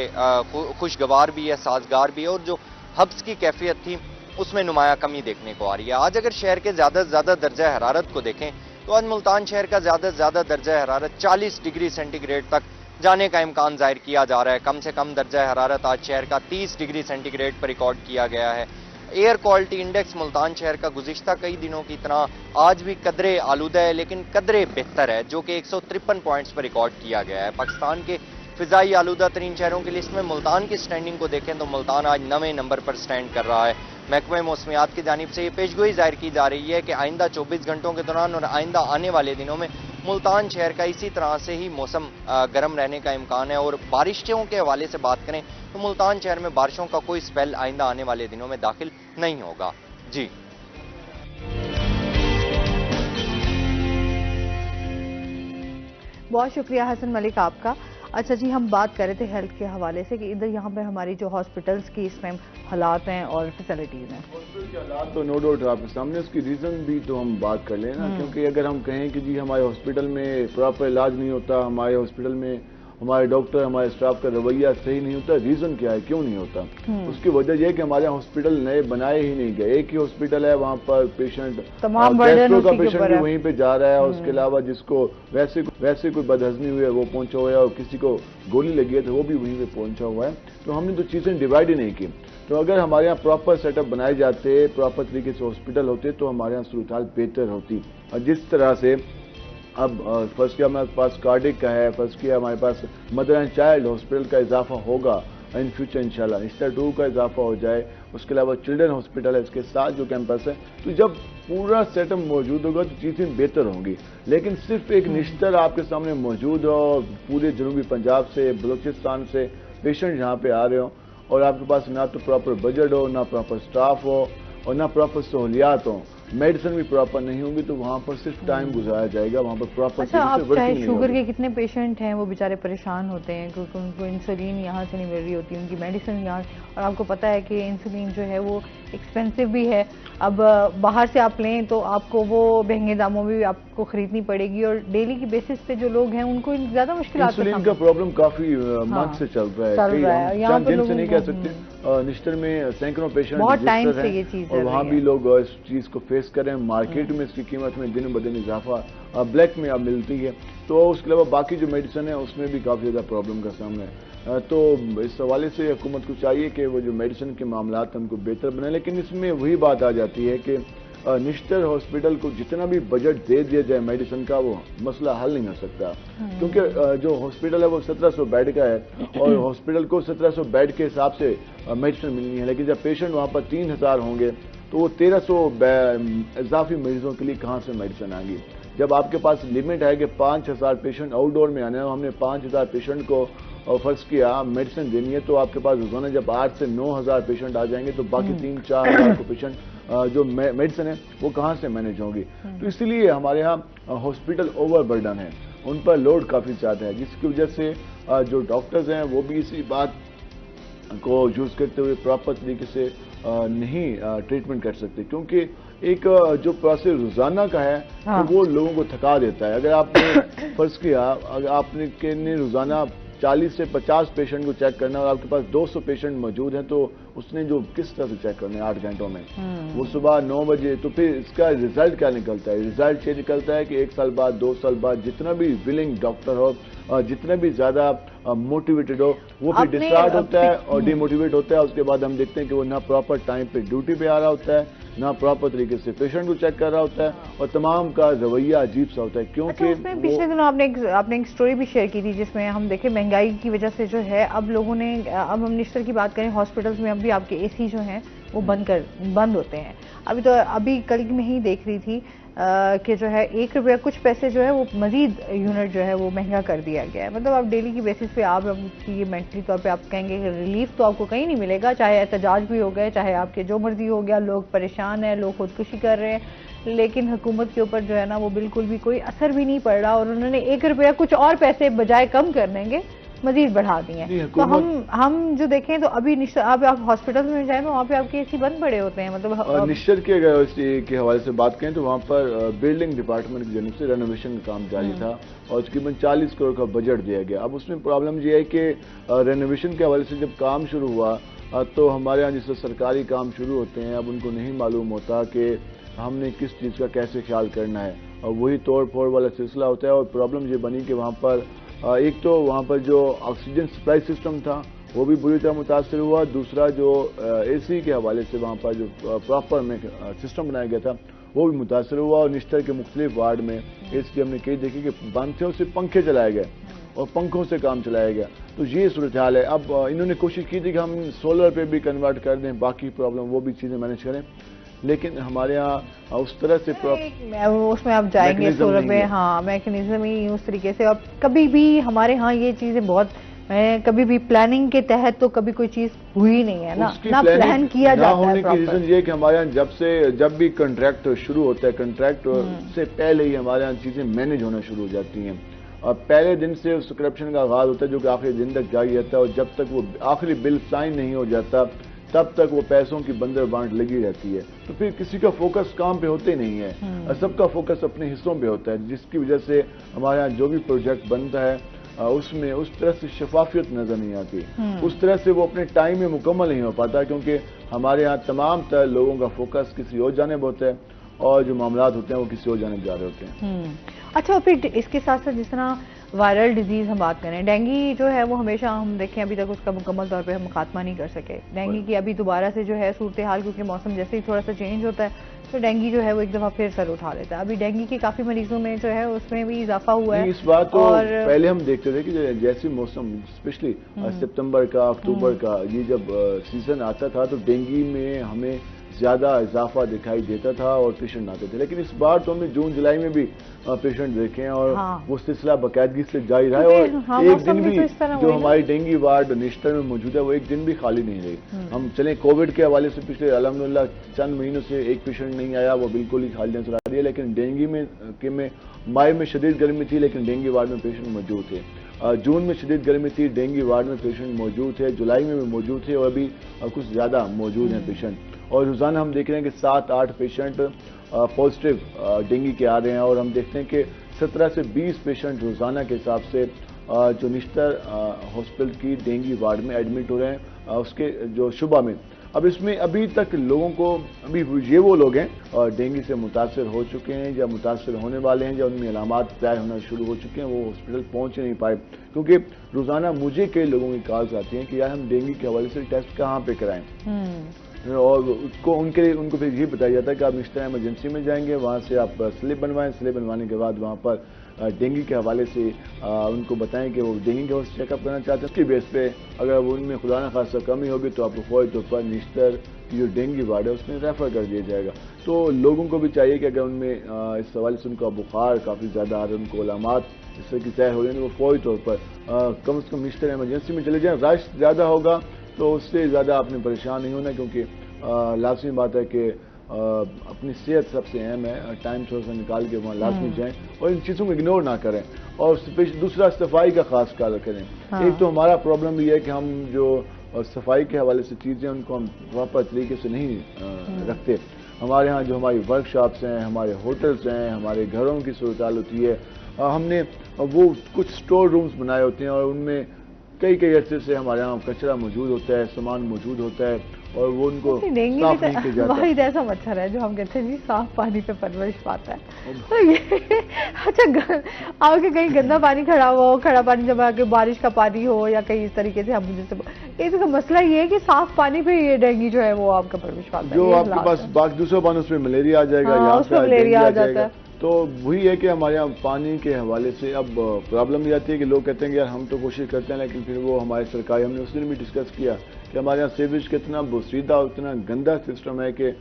खुशगवार भी है, साजगार भी है, और जो हब्स की कैफियत थी उसमें नुमाया कमी देखने को आ रही है। आज अगर शहर के ज़्यादा से ज़्यादा दर्जा हरारत को देखें तो आज मुल्तान शहर का ज़्यादा से ज़्यादा दर्जा हरारत 40 डिग्री सेंटीग्रेड तक जाने का इम्कान जाहिर किया जा रहा है। कम से कम दर्जा हरारत आज शहर का 30 डिग्री सेंटीग्रेड पर रिकॉर्ड किया गया है। एयर क्वालिटी इंडेक्स मुल्तान शहर का गुज़िश्ता कई दिनों की तरह आज भी कदरे आलूदा है, लेकिन कदरे बेहतर है, जो कि 153 पॉइंट्स पर रिकॉर्ड किया गया है। पाकिस्तान के फिजाई आलूदा तरीन शहरों की लिस्ट में मुल्तान की स्टैंडिंग को देखें तो मुल्तान आज 9वें नंबर पर स्टैंड कर रहा है। महकमे मौसमियात की जानिब से ये पेशगोई जाहिर की जा रही है कि आइंदा 24 घंटों के दौरान और आइंदा आने वाले दिनों में मुल्तान शहर का इसी तरह से ही मौसम गर्म रहने का इम्कान है। और बारिशों के हवाले से बात करें तो मुल्तान शहर में बारिशों का कोई स्पेल आइंदा आने वाले दिनों में दाखिल नहीं होगा। जी बहुत शुक्रिया हसन मलिक आपका। अच्छा जी, हम बात कर रहे थे हेल्थ के हवाले से कि इधर यहाँ पे हमारी जो हॉस्पिटल्स की इस टाइम हालात हैं और फैसिलिटीज़ हैं। हॉस्पिटल के हालात तो नो डाउट आपके सामने, उसकी रीज़न भी तो हम बात कर लें ना, क्योंकि अगर हम कहें कि जी हमारे हॉस्पिटल में प्रॉपर इलाज नहीं होता, हमारे हॉस्पिटल में हमारे डॉक्टर हमारे स्टाफ का रवैया सही नहीं होता, रीज़न क्या है, क्यों नहीं होता? उसकी वजह यह है कि हमारे हॉस्पिटल नए बनाए ही नहीं गए। एक ही हॉस्पिटल है, वहाँ पर पेशेंट गैस्ट्रो का पेशेंट भी वहीं पे जा रहा है, और उसके अलावा जिसको वैसे कोई बदहजमी हुई है वो पहुंचा हुआ है, और किसी को गोली लगी है तो वो भी वहीं पे पहुंचा हुआ है। तो हमने तो चीज़ें डिवाइड ही नहीं की। तो अगर हमारे यहाँ प्रॉपर सेटअप बनाए जाते, प्रॉपर तरीके से हॉस्पिटल होते, तो हमारे यहाँ सूरत हाल बेहतर होती। और जिस तरह से अब फर्स्ट किया हमारे पास कार्डिक का है, फर्स्ट किया हमारे पास मदर एंड चाइल्ड हॉस्पिटल का इजाफा होगा इन फ्यूचर इंशाल्लाह, इंस्टा 2 का इजाफा हो जाए, उसके अलावा चिल्ड्रन हॉस्पिटल है, इसके साथ जो कैंपस है, तो जब पूरा सेटअप मौजूद होगा तो चीज़ें बेहतर होंगी। लेकिन सिर्फ एक निश्तर आपके सामने मौजूद हो, पूरे जनूबी पंजाब से बलूचिस्तान से पेशेंट यहाँ पे आ रहे हो, और आपके पास ना तो प्रॉपर बजट हो, ना प्रॉपर स्टाफ हो, और ना प्रॉपर सहूलियात हो, मेडिसिन भी प्रॉपर नहीं होंगी, तो वहाँ पर सिर्फ टाइम गुजारा जाएगा, वहाँ पर प्रॉपर। अच्छा, आप चाहे शुगर के कितने पेशेंट हैं वो बेचारे परेशान होते हैं क्योंकि उनको इंसुलिन यहाँ से नहीं मिल रही होती, उनकी मेडिसिन यहाँ, और आपको पता है कि इंसुलिन जो है वो एक्सपेंसिव भी है। अब बाहर से आप लें तो आपको वो महंगे दामों में भी आपको खरीदनी पड़ेगी, और डेली की बेसिस पे जो लोग हैं उनको ज़्यादा मुश्किल। इंसुलिन का प्रॉब्लम काफी मंथ से चल रहा है, यहाँ पर से नहीं कह सकते, निश्तर में सैकड़ों पेशेंट बहुत टाइम से ये चीज़, और वहाँ भी लोग इस चीज़ को फेस कर रहे हैं। मार्केट में इसकी कीमत में दिन ब दिन इजाफा ब्लैक में अब मिलती है, तो उसके अलावा बाकी जो मेडिसिन है उसमें भी काफ़ी ज़्यादा प्रॉब्लम का सामना है। तो इस हवाले से हुकूमत को चाहिए कि वो जो मेडिसिन के मामला हैं उनको बेहतर बनाए। लेकिन इसमें वही बात आ जाती है कि निश्तर हॉस्पिटल को जितना भी बजट दे दिया जाए मेडिसिन का, वो मसला हल नहीं हो सकता, क्योंकि जो हॉस्पिटल है वो 1700 बेड का है और हॉस्पिटल को 1700 बेड के हिसाब से मेडिसिन मिलनी है। लेकिन जब पेशेंट वहाँ पर 3000 होंगे तो वो 1300 इजाफी मरीजों के लिए कहाँ से मेडिसिन आएंगी। जब आपके पास लिमिट है कि 5000 पेशेंट आउटडोर में आने हैं, हमने 5000 पेशेंट को फर्ज किया मेडिसिन देनी है, तो आपके पास रोजाना जब 8 से 9000 पेशेंट आ जाएंगे तो बाकी 3-4 हजार को पेशेंट जो मेडिसिन है वो कहाँ से मैनेज होंगी। तो इसीलिए हमारे यहाँ हॉस्पिटल ओवरबर्डन है, उन पर लोड काफी ज्यादा है, जिसकी वजह से जो डॉक्टर्स हैं वो भी इसी बात को यूज करते हुए प्रॉपर तरीके से नहीं ट्रीटमेंट कर सकते, क्योंकि एक जो प्रोसेस रोजाना का है तो वो लोगों को थका देता है। अगर आपने फर्ज किया, अगर आपने रोजाना 40 से 50 पेशेंट को चेक करना और आपके पास 200 पेशेंट मौजूद हैं, तो उसने जो किस तरह से चेक करने 8 घंटों में, वो सुबह 9 बजे, तो फिर इसका रिजल्ट क्या निकलता है? रिजल्ट ये निकलता है कि 1 साल बाद, 2 साल बाद जितना भी विलिंग डॉक्टर हो, जितना भी ज्यादा मोटिवेटेड हो, वो फिर डिस्चार्ज होता है और डिमोटिवेट होता है। उसके बाद हम देखते हैं कि वो ना प्रॉपर टाइम पे ड्यूटी पे आ रहा होता है, ना प्रॉपर तरीके से पेशेंट को चेक कर रहा होता है और तमाम का रवैया अजीब सा होता है। क्योंकि पिछले दिनों आपने एक स्टोरी भी शेयर की थी जिसमें हम देखें महंगाई की वजह से जो है अब लोगों ने, अब हम निश्तर की बात करें, हॉस्पिटल्स में अब भी आपके एसी जो हैं वो बंद होते हैं। अभी कल में ही देख रही थी कि जो है 1 रुपया कुछ पैसे जो है वो मजीद यूनिट जो है वो महंगा कर दिया गया है। मतलब आप डेली की बेसिस पे आप ये मेंटली तौर पे आप कहेंगे कि रिलीफ तो आपको कहीं नहीं मिलेगा, चाहे एहतजाज भी हो गए, चाहे आपके जो मर्जी हो गया, लोग परेशान हैं, लोग खुदकुशी कर रहे हैं, लेकिन हुकूमत के ऊपर जो है ना वो बिल्कुल भी कोई असर भी नहीं पड़ रहा और उन्होंने 1 रुपया कुछ और पैसे बजाय कम करने के मजीद बढ़ा दिए। तो हम जो देखें तो अभी अब आप हॉस्पिटल में जाए तो वहाँ पे आपके एसी बंद पड़े होते हैं। मतलब निश्तर के अगर के हवाले से बात करें तो वहाँ पर बिल्डिंग डिपार्टमेंट की जानब से रेनोवेशन का काम जारी था और तकरीबन 40 करोड़ का बजट दिया गया। अब उसमें प्रॉब्लम ये है कि रेनोवेशन के हवाले से जब काम शुरू हुआ तो हमारे यहाँ जिससे सरकारी काम शुरू होते हैं, अब उनको नहीं मालूम होता कि हमने किस चीज़ का कैसे ख्याल करना है और वही तोड़ फोड़ वाला सिलसिला होता है। और प्रॉब्लम ये बनी कि वहाँ पर एक तो वहाँ पर जो ऑक्सीजन सप्लाई सिस्टम था वो भी बुरी तरह मुतासर हुआ, दूसरा जो एसी के हवाले से वहाँ पर जो प्रॉपर में सिस्टम बनाया गया था वो भी मुतासर हुआ। और निश्तर के मुख्तलिफ वार्ड में एसी हमने कई देखी कि बंद थे, उससे पंखे चलाए गए और पंखों से काम चलाया गया। तो ये सूरत हाल है। अब इन्होंने कोशिश की थी कि हम सोलर पे भी कन्वर्ट कर दें, बाकी प्रॉब्लम वो भी चीज़ें मैनेज करें, लेकिन हमारे यहाँ उस तरह से उसमें आप जाएंगे सोलर पे, हाँ मैकेनिज्म ही उस तरीके से। और कभी भी हमारे यहाँ ये चीजें बहुत, कभी भी प्लानिंग के तहत तो कभी कोई चीज हुई नहीं है ना प्लान किया जाता है। होने की रीजन ये कि हमारे यहाँ जब भी कॉन्ट्रैक्ट शुरू होता है, कॉन्ट्रैक्ट से पहले ही हमारे यहाँ चीजें मैनेज होना शुरू हो जाती हैं और पहले दिन से उस करप्शन का आगाज होता है जो कि आखिरी दिन तक जारी रहता है और जब तक वो आखिरी बिल साइन नहीं हो जाता तब तक वो पैसों की बंदर बांट लगी रहती है। तो फिर किसी का फोकस काम पे होते नहीं है, सबका फोकस अपने हिस्सों पे होता है, जिसकी वजह से हमारे यहाँ जो भी प्रोजेक्ट बनता है उसमें उस तरह से शफाफियत नजर नहीं आती, उस तरह से वो अपने टाइम में मुकम्मल नहीं हो पाता, क्योंकि हमारे यहाँ तमाम तरह लोगों का फोकस किसी और जानिब होता है और जो मामलात होते हैं वो किसी और जानिब जा रहे होते हैं। अच्छा, फिर इसके साथ साथ जिस तरह वायरल डिजीज हम बात करें, डेंगू जो है वो हमेशा हम देखें अभी तक उसका मुकम्मल तौर पे हम खात्मा नहीं कर सके। डेंगू की अभी दोबारा से जो है सूरत हाल, क्योंकि मौसम जैसे ही थोड़ा सा चेंज होता है तो डेंगू जो है वो एक दफा फिर सर उठा लेता है। अभी डेंगू के काफी मरीजों में जो है उसमें भी इजाफा हुआ है। इस बात तो और पहले हम देखते थे कि जैसे मौसम स्पेशली सितंबर का, अक्टूबर का ये जब सीजन आता था तो डेंगू में हमें ज्यादा इजाफा दिखाई देता था और पेशेंट आते थे, लेकिन इस बार तो हमने जून जुलाई में भी पेशेंट देखे हैं और वो सिलसिला बाकायदगी से जारी रहा है। और एक दिन भी जो हमारी डेंगू वार्ड निश्तर में मौजूद है वो एक दिन भी खाली नहीं रही। हम चले कोविड के हवाले से पिछले अल्हम्दुलिल्लाह चंद महीनों से एक पेशेंट नहीं आया, वो बिल्कुल ही खाली नजर आ रही है। लेकिन डेंगू में मई में शदीद गर्मी थी लेकिन डेंगू वार्ड में पेशेंट मौजूद थे, जून में शदीद गर्मी थी, डेंगू वार्ड में पेशेंट मौजूद थे, जुलाई में भी मौजूद थे और अभी कुछ ज्यादा मौजूद हैं पेशेंट। और रोजाना हम देख रहे हैं कि 7-8 पेशेंट पॉजिटिव डेंगू के आ रहे हैं और हम देखते हैं कि 17 से 20 पेशेंट रोजाना के हिसाब से जो निश्तर हॉस्पिटल की डेंगू वार्ड में एडमिट हो रहे हैं उसके जो शुबा में। अब इसमें अभी तक लोगों को, अभी ये वो लोग हैं डेंगू से मुतासर हो चुके हैं या मुतासर होने वाले हैं या उनमें अलामात जाहिर होना शुरू हो चुके हैं, वो हॉस्पिटल पहुंच नहीं पाए, क्योंकि रोजाना मुझे कई लोगों की कॉल्स आती हैं कि यार हम डेंगू के हवाले से टेस्ट कहाँ पे कराएं। और उसको उनको फिर ये बताया जाता है कि आप निश्चित इमरजेंसी में जाएंगे, वहाँ से आप स्लिप बनवाएं, स्लिप बनवाने के बाद वहाँ पर डेंगू के हवाले से उनको बताएं कि वो डेंगू का चेकअप करना चाहते हैं। उसके बेस पे अगर वो उनमें खुदा न खासा कमी होगी तो आपको फौरी तौर पर निश्तर की जो डेंगू वार्ड है उसमें रेफर कर दिया जाएगा। तो लोगों को भी चाहिए कि अगर उनमें इस हवाले से उनका बुखार काफ़ी ज़्यादा आ रहा है, उनको अलामात इस तरह की तय हो रही है, वो फौरी तौर पर कम से कम निश्तर इमरजेंसी में चले जाएँ। रश ज़्यादा होगा तो उससे ज़्यादा आपने परेशान नहीं होना, क्योंकि लाजमी बात है कि अपनी सेहत सबसे अहम है। टाइम थोड़ा सा निकाल के वहाँ लाजमी जाएं और इन चीज़ों को इग्नोर ना करें। और दूसरा, सफाई का खास ख्याल करें। एक तो हमारा प्रॉब्लम ये है कि हम जो सफाई के हवाले से चीज़ें उनको हम प्रॉपर तरीके से नहीं रखते। हमारे यहाँ जो हमारी वर्कशॉप्स हैं, हमारे होटल्स हैं, हमारे घरों की सूरत हाल होती है, हमने वो कुछ स्टोर रूम्स बनाए होते हैं और उनमें कई अरसे से हमारे यहाँ कचरा मौजूद होता है, सामान मौजूद होता है और वो उनको साफ नहीं किया जाता। वही ऐसा मच्छर है जो हम कहते हैं जी साफ पानी पे परवरिश पाता है। तो ये अच्छा, आगे कहीं गंदा पानी खड़ा हो, खड़ा पानी जब आके बारिश का पानी हो या कहीं इस तरीके से हम जैसे, इसका मसला ये है कि साफ पानी पे ये डेंगू जो है वो आपका परवरिश पाता है। जो आपके पास बाकी दूसरा पानी उसमें मलेरिया आ जाएगा, यहाँ पे मलेरिया आ जाता है। तो वही है कि हमारे यहाँ पानी के हवाले से अब प्रॉब्लम ये आती है कि लोग कहते हैं कि यार हम तो कोशिश करते हैं, लेकिन फिर वो हमारे सरकारी, हमने उस दिन भी डिस्कस किया कि हमारे यहाँ सीवेज कितना बोसीदा और इतना गंदा सिस्टम है कि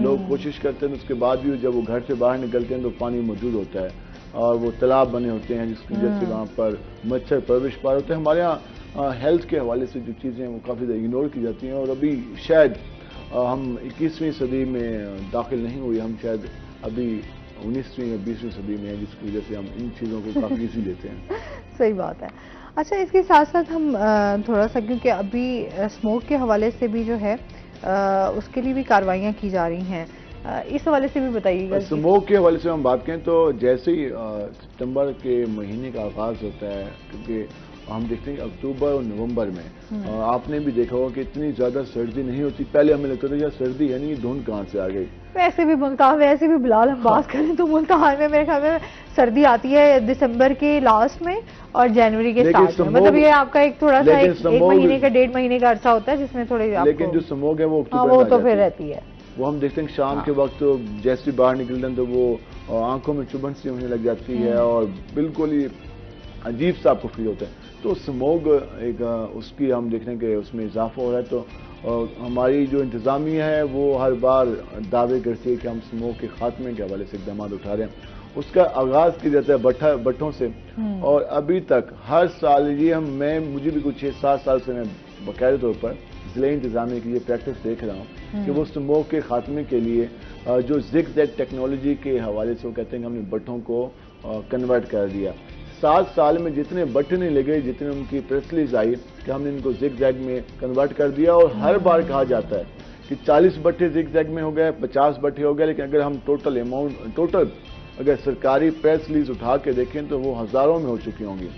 लोग कोशिश करते हैं, उसके बाद भी जब वो घर से बाहर निकलते हैं तो पानी मौजूद होता है और वो तालाब बने होते हैं जिसकी वजह से वहाँ पर मच्छर प्रवेश पार होते हैं। हमारे यहाँ हेल्थ के हवाले से जो चीज़ें हैं वो काफ़ी ज़्यादा इग्नोर की जाती हैं और अभी शायद हम 21वीं सदी में दाखिल नहीं हुए, हम शायद अभी 19वीं या 20वीं सदी में है, जिसकी वजह से हम इन चीज़ों को काफ़ी ईजी लेते हैं। सही बात है। अच्छा, इसके साथ साथ हम थोड़ा सा, क्योंकि अभी स्मोक के हवाले से भी जो है उसके लिए भी कार्रवाइयाँ की जा रही हैं, इस हवाले से भी बताइएगा। स्मोक के हवाले से हम बात करें तो जैसे ही सितंबर के महीने का आगाज होता है, क्योंकि हम देखते हैं कि अक्टूबर और नवंबर में आपने भी देखा होगा कि इतनी ज्यादा सर्दी नहीं होती। पहले हमें लगता था यार सर्दी है नहीं, धुंध कहाँ से आ गई। वैसे भी मुल्तान, वैसे भी बिलाल हम बात करें तो मुल्तान में मेरे ख्याल में सर्दी आती है दिसंबर के लास्ट में और जनवरी के स्टार्ट में। मतलब ये आपका एक थोड़ा सा एक महीने का 1.5 महीने का अरसा होता है जिसमें थोड़ी, लेकिन जो स्मोक है वो अक्टूबर वो तो फिर रहती है। वो हम देखते हैं शाम के वक्त जैसे बाहर निकलते हैं तो वो आंखों में चुभन सी होने लग जाती है और बिल्कुल ही अजीब सा आपको फील होता है। तो स्मोग एक उसकी हम देख रहे हैं कि उसमें इजाफा हो रहा है। तो हमारी जो इंतजामिया है वो हर बार दावे करती है कि हम स्मोक के खात्मे के हवाले से इकदाम उठा रहे हैं। उसका आगाज किया जाता है भट्टों से और अभी तक हर साल ये मुझे भी कुछ 6-7 साल से मैं बाकायदा तौर पर जिला इंतजामिया की ये प्रैक्टिस देख रहा हूँ कि वो स्मोक के खात्मे के लिए जो ज़िग-ज़ैग टेक्नोलॉजी के हवाले से वो कहते हैं कि हमने भट्टों को कन्वर्ट कर दिया। 7 साल में जितने भट्टे नहीं लगे, जितने उनकी प्रेस रिलीज आई कि हमने इनको ज़िग-ज़ैग में कन्वर्ट कर दिया और हर बार कहा जाता है कि 40 भट्टे ज़िग-ज़ैग में हो गए, 50 भट्टे हो गए, लेकिन अगर हम टोटल अगर सरकारी प्रेस रिलीज उठा के देखें तो वो हजारों में हो चुकी होंगी।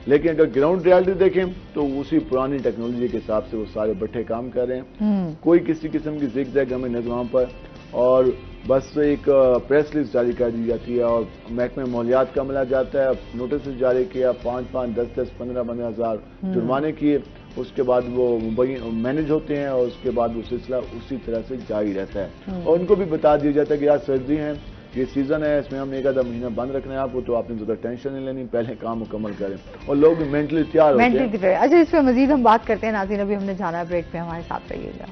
लेकिन अगर ग्राउंड रियलिटी देखें तो उसी पुरानी टेक्नोलॉजी के हिसाब से वो सारे भट्टे काम कर रहे हैं। कोई किसी किस्म की ज़िग-ज़ैग हमें नजर वहां पर, और बस एक प्रेस रिलीज जारी कर दी जाती है और महकमे मालियात का मिला जाता है, नोटिस जारी किया, 5-5, 10-10, 15-15 हज़ार जुर्माने किए, उसके बाद वो मैनेज होते हैं और उसके बाद वो सिलसिला उसी तरह से जारी रहता है। और उनको भी बता दिया जाता है कि यार सर्दी है, ये सीजन है, इसमें हमने 1 आधा महीना बंद रखना है आपको, तो आपने ज्यादा टेंशन नहीं लेनी, पहले काम मुकम्मल करें। और लोग भी मेंटली तैयार होते हैं। अच्छा, इस पर मजीद हम बात करते हैं। नाज़रीन, अभी हमने जाना ब्रेक पे, हमारे साथ रहिएगा।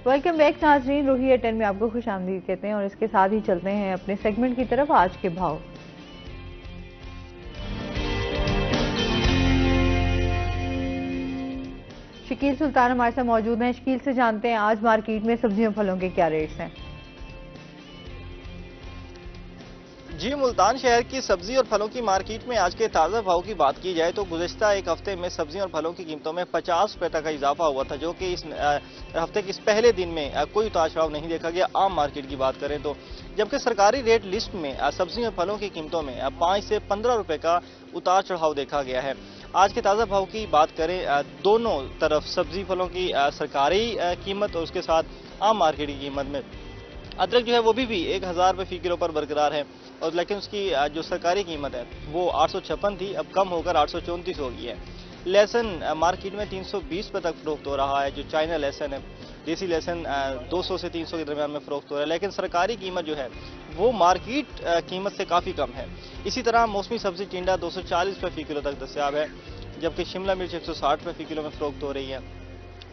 वेलकम बैक नाज़रीन, रूही 10 में आपको खुश आमदीद कहते हैं और इसके साथ ही चलते हैं अपने सेगमेंट की तरफ, आज के भाव। शकील सुल्तान हमारे साथ मौजूद हैं। शकील से जानते हैं आज मार्केट में सब्जियों फलों के क्या रेट्स हैं। जी, मुल्तान शहर की सब्जी और फलों की मार्केट में आज के ताज़ा भाव की बात की जाए तो गुज़िश्ता एक हफ्ते में सब्जियों और फलों की कीमतों में 50 रुपए तक का इजाफा हुआ था, जो कि इस हफ्ते के इस पहले दिन में कोई उतार चढ़ाव नहीं देखा गया आम मार्केट की बात करें तो। जबकि सरकारी रेट लिस्ट में सब्जियों और फलों की कीमतों में 5 से 15 रुपए का उतार चढ़ाव देखा गया है। आज के ताज़ा भाव की बात करें, दोनों तरफ सब्जी फलों की सरकारी कीमत और उसके साथ आम मार्केट की कीमत में अदरक जो है वो भी 1000 रुपये फी किलो पर बरकरार है। और लेकिन उसकी जो सरकारी कीमत है वो 856 थी, अब कम होकर 834 हो गई है। लहसुन मार्केट में 320 रुपये तक फरोख्त हो रहा है। जो चाइना लहसुन है, देसी लहसुन 200 से 300 के दरमियान में फरोख्त हो रहा है, लेकिन सरकारी कीमत जो है वो मार्केट कीमत से काफ़ी कम है। इसी तरह मौसमी सब्जी टिंडा 240 रुपये फी किलो तक दस्तियाब है, जबकि शिमला मिर्च 160 रुपये फी किलो में फरोख्त हो रही है।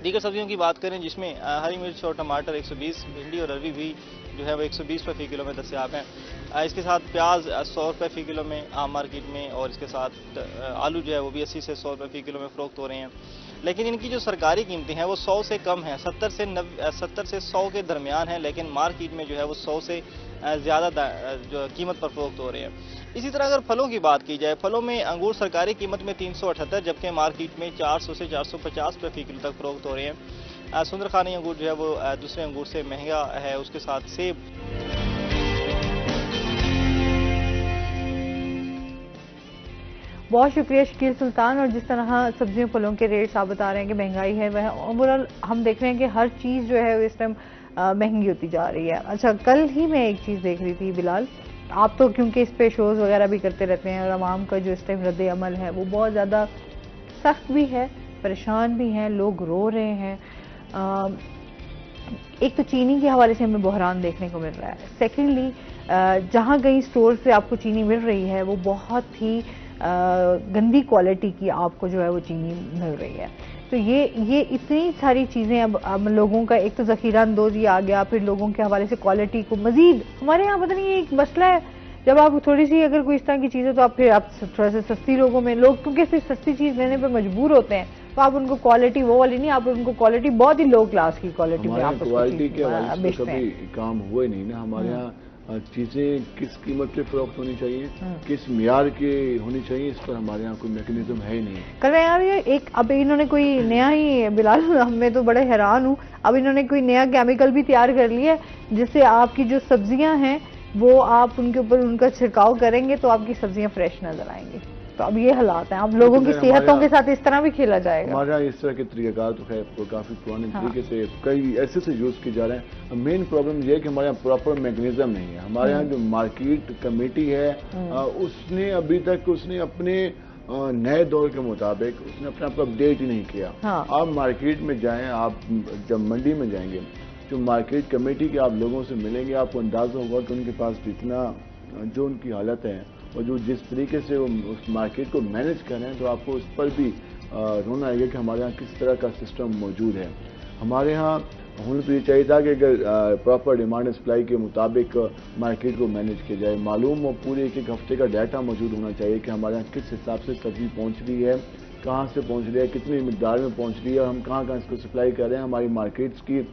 दीगर सब्जियों की बात करें जिसमें हरी मिर्च और टमाटर 120, भिंडी और अरवी भी जो है वो 120 रुपये फी किलो में दस्तियाब हैं। इसके साथ प्याज 100 रुपये फी किलो में आम मार्केट में, और इसके साथ आलू जो है वो भी 80 से 100 रुपये फी किलो में फरोख्त हो रहे हैं। लेकिन इनकी जो सरकारी कीमतें हैं वो 100 से कम है, 70 से 100 के दरमियान है, लेकिन मार्केट में जो है वो 100 से ज़्यादा जो कीमत पर फरोख्त हो रहे हैं। इसी तरह अगर फलों की बात की जाए, फलों में अंगूर सरकारी कीमत में 378, जबकि मार्केट में 400 से 450 रुपये फी किलो तक फरोख्त हो रहे हैं। सुंदरखानी अंगूर जो है वो दूसरे अंगूर से महंगा है। उसके साथ सेब बहुत शुक्रिया शकील सुल्तान। और जिस तरह सब्जियों फलों के रेट्स आप बता रहे हैं कि महंगाई है, वह ओवरऑल हम देख रहे हैं कि हर चीज़ जो है इस टाइम महंगी होती जा रही है। अच्छा, कल ही मैं एक चीज़ देख रही थी बिलाल, आप तो क्योंकि इस पे शोज़ वगैरह भी करते रहते हैं और आवाम का जो इस टाइम रद्द अमल है वो बहुत ज़्यादा सख्त भी है, परेशान भी हैं, लोग रो रहे हैं। एक तो चीनी के हवाले से हमें बहरान देखने को मिल रहा है। सेकेंडली, जहाँ कहीं स्टोर से आपको चीनी मिल रही है वो बहुत ही गंदी क्वालिटी की आपको जो है वो चीनी मिल रही है। तो ये इतनी सारी चीज़ें अब लोगों का, एक तो ज़ख़ीरा अंदोज़ी आ गया, फिर लोगों के हवाले से क्वालिटी को मज़ीद, हमारे यहाँ पता नहीं ये एक मसला है, जब आप थोड़ी सी अगर कोई इस तरह की चीज़ है तो आप फिर आप थोड़ा सा सस्ती लोगों में, लोग क्योंकि सिर्फ सस्ती चीज़ लेने पर मजबूर होते हैं, तो आप उनको क्वालिटी वो वाली नहीं, आप उनको क्वालिटी बहुत ही लो क्लास की क्वालिटी में आप क्वालिटी के हवाले से कभी काम हुआ ही नहीं ना। हमारे यहाँ चीजें किस कीमत पे फरोख्त होनी चाहिए, किस मियार की होनी चाहिए, इस पर हमारे यहाँ कोई मैकेनिज्म है ही नहीं। कल यार ये एक अब इन्होंने कोई नया ही, बिलाल मैं तो बड़े हैरान हूँ, अब इन्होंने कोई नया केमिकल भी तैयार कर लिया है जिससे आपकी जो सब्जियां हैं वो आप उनके ऊपर उनका छिड़काव करेंगे तो आपकी सब्जियां फ्रेश नजर आएंगी। तो अब ये हालात हैं, अब लोगों की सेहतों के साथ इस तरह भी खेला जाएगा। हमारे यहाँ इस तरह के तरीक़ाकार तो है काफ़ी पुराने तरीके से कई ऐसे से यूज़ किए जा रहे हैं। मेन प्रॉब्लम ये है कि हमारे यहाँ प्रॉपर मैकेनिज्म नहीं है। हमारे यहाँ जो मार्केट कमेटी है उसने अभी तक उसने अपने नए दौर के मुताबिक उसने अपने आप को अपडेट ही नहीं किया। आप मार्केट में जाएं, आप जब मंडी में जाएंगे जो मार्केट कमेटी के आप लोगों से मिलेंगे, आपको अंदाजा होगा कि उनके पास जितना जो उनकी हालत है और जो जिस तरीके से वो उस मार्केट को मैनेज कर रहे हैं, तो आपको उस पर भी रोना आएगा कि हमारे यहाँ किस तरह का सिस्टम मौजूद है। हमारे यहाँ होना तो ये चाहिए था कि अगर प्रॉपर डिमांड एंड सप्लाई के मुताबिक मार्केट को मैनेज किया जाए, मालूम हो पूरे एक हफ्ते का डाटा मौजूद होना चाहिए कि हमारे यहाँ किस हिसाब से सब्जी पहुँच रही है, कहाँ से पहुँच रही है, कितनी मिकदार में पहुँच रही है, और हम कहाँ कहाँ इसको सप्लाई कर रहे हैं, हमारी मार्केट्स की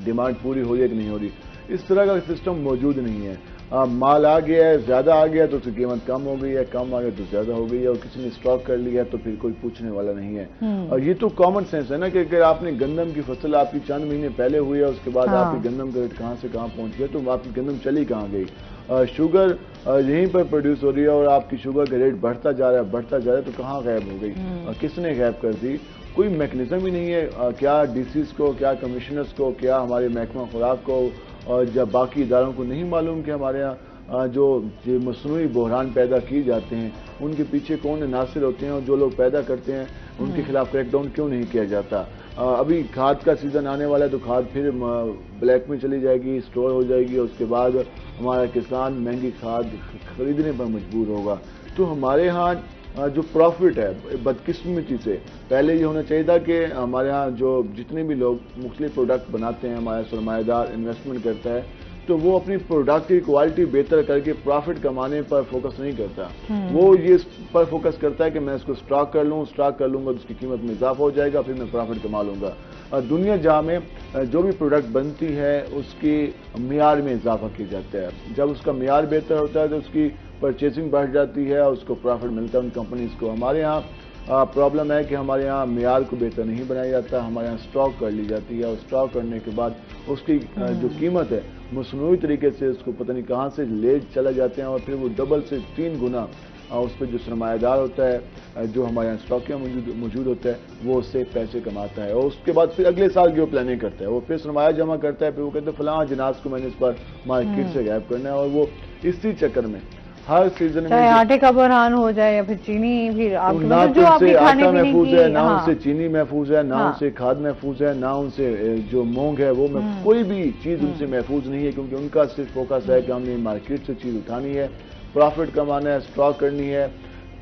डिमांड पूरी हो रही है कि नहीं हो रही। इस तरह का सिस्टम मौजूद नहीं है। माल आ गया है, ज्यादा आ गया तो उसकी कीमत कम हो गई है, कम आ गया तो ज्यादा हो गई है, और किसी ने स्टॉक कर लिया तो फिर कोई पूछने वाला नहीं है। और ये तो कॉमन सेंस है ना कि अगर आपने गंदम की फसल आपकी चंद महीने पहले हुई है, उसके बाद आपकी गंदम का रेट कहाँ से कहाँ पहुंच गया, तो आपकी गंदम चली कहाँ गई। शुगर यहीं पर प्रोड्यूस हो रही है और आपकी शुगर का रेट बढ़ता जा रहा है तो कहाँ गायब हो गई, किसने गायब कर दी, कोई मैकेनिज्म ही नहीं है। क्या डीसीज को, क्या कमिश्नर्स को, क्या हमारे महकमा खुराक को और जब बाकी इदारों को नहीं मालूम कि हमारे यहाँ जो मसनूई बहरान पैदा किए जाते हैं उनके पीछे कौन नासिर होते हैं, और जो लोग पैदा करते हैं उनके खिलाफ क्रैकडाउन क्यों नहीं किया जाता। अभी खाद का सीजन आने वाला है तो खाद फिर ब्लैक में चली जाएगी, स्टोर हो जाएगी, और उसके बाद हमारा किसान महंगी खाद खरीदने पर मजबूर होगा। तो हमारे यहाँ जो प्रॉफिट है बदकिस्मती से पहले ये होना चाहिए था कि हमारे यहाँ जो जितने भी लोग मुख्तलिफ प्रोडक्ट बनाते हैं, हमारा सरमाएदार इन्वेस्टमेंट करता है, तो वो अपनी प्रोडक्ट की क्वालिटी बेहतर करके प्रॉफिट कमाने पर फोकस नहीं करता। वो ये पर फोकस करता है कि मैं इसको स्टॉक कर लूंगा तो उसकी कीमत में इजाफा हो जाएगा, फिर मैं प्रॉफिट कमा लूंगा। दुनिया जहाँ में जो भी प्रोडक्ट बनती है उसकी मियार में इजाफा किया जाता है। जब उसका मियार बेहतर होता है तो उसकी परचेसिंग बढ़ जाती है और उसको प्रॉफिट मिलता है उन कंपनीज को। हमारे यहाँ प्रॉब्लम है कि हमारे यहाँ मियार को बेहतर नहीं बनाया जाता, हमारे यहाँ स्टॉक कर ली जाती है, और स्टॉक करने के बाद उसकी जो कीमत है मसनूई तरीके से उसको पता नहीं कहाँ से ले चला जाते हैं, और फिर वो डबल से 3 गुना उस पर जो सरमायादार होता है, जो हमारे यहाँ स्टॉकिया मौजूद होता है, वो उससे पैसे कमाता है और उसके बाद फिर अगले साल की वो प्लानिंग करता है, वो फिर सरमाया जमा करता है, फिर वो कहते हैं फलां जिनास को मैंने इस पर मार्केट से गायब करना है। और वो इसी चक्कर में हर सीजन में चाहे आटे का बहरान हो जाए या फिर चीनी, फिर आपके ना जो आपके खाने आटा पीने महफूज की, है, ना हाँ, उनसे चीनी महफूज है, ना उनसे खाद महफूज है, ना उनसे जो मूंग है वो कोई भी चीज उनसे महफूज नहीं है, क्योंकि उनका सिर्फ फोकस है कि हमने मार्केट से चीज उठानी है, प्रॉफिट कमाना है, स्टॉक करनी है,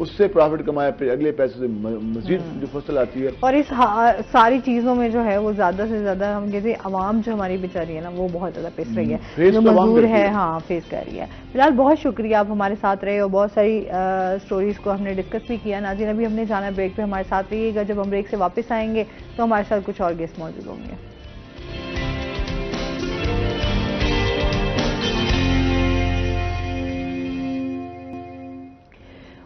उससे प्रॉफिट कमाया, फिर अगले पैसे से मजीद जो फसल आती है। और इस सारी चीजों में जो है वो ज्यादा से ज्यादा हम कहते हैं आवाम जो हमारी बेचारी है ना, वो बहुत ज्यादा पिस रही है, जो मजदूर है, हाँ, फेस कर रही है। फिलहाल बहुत शुक्रिया, आप हमारे साथ रहे और बहुत सारी स्टोरीज को हमने डिस्कस भी किया। नाज़रीन, अभी हमने जाना ब्रेक पे, हमारे साथ रहिएगा। जब हम ब्रेक से वापस आएंगे तो हमारे साथ कुछ और गेस्ट मौजूद होंगे।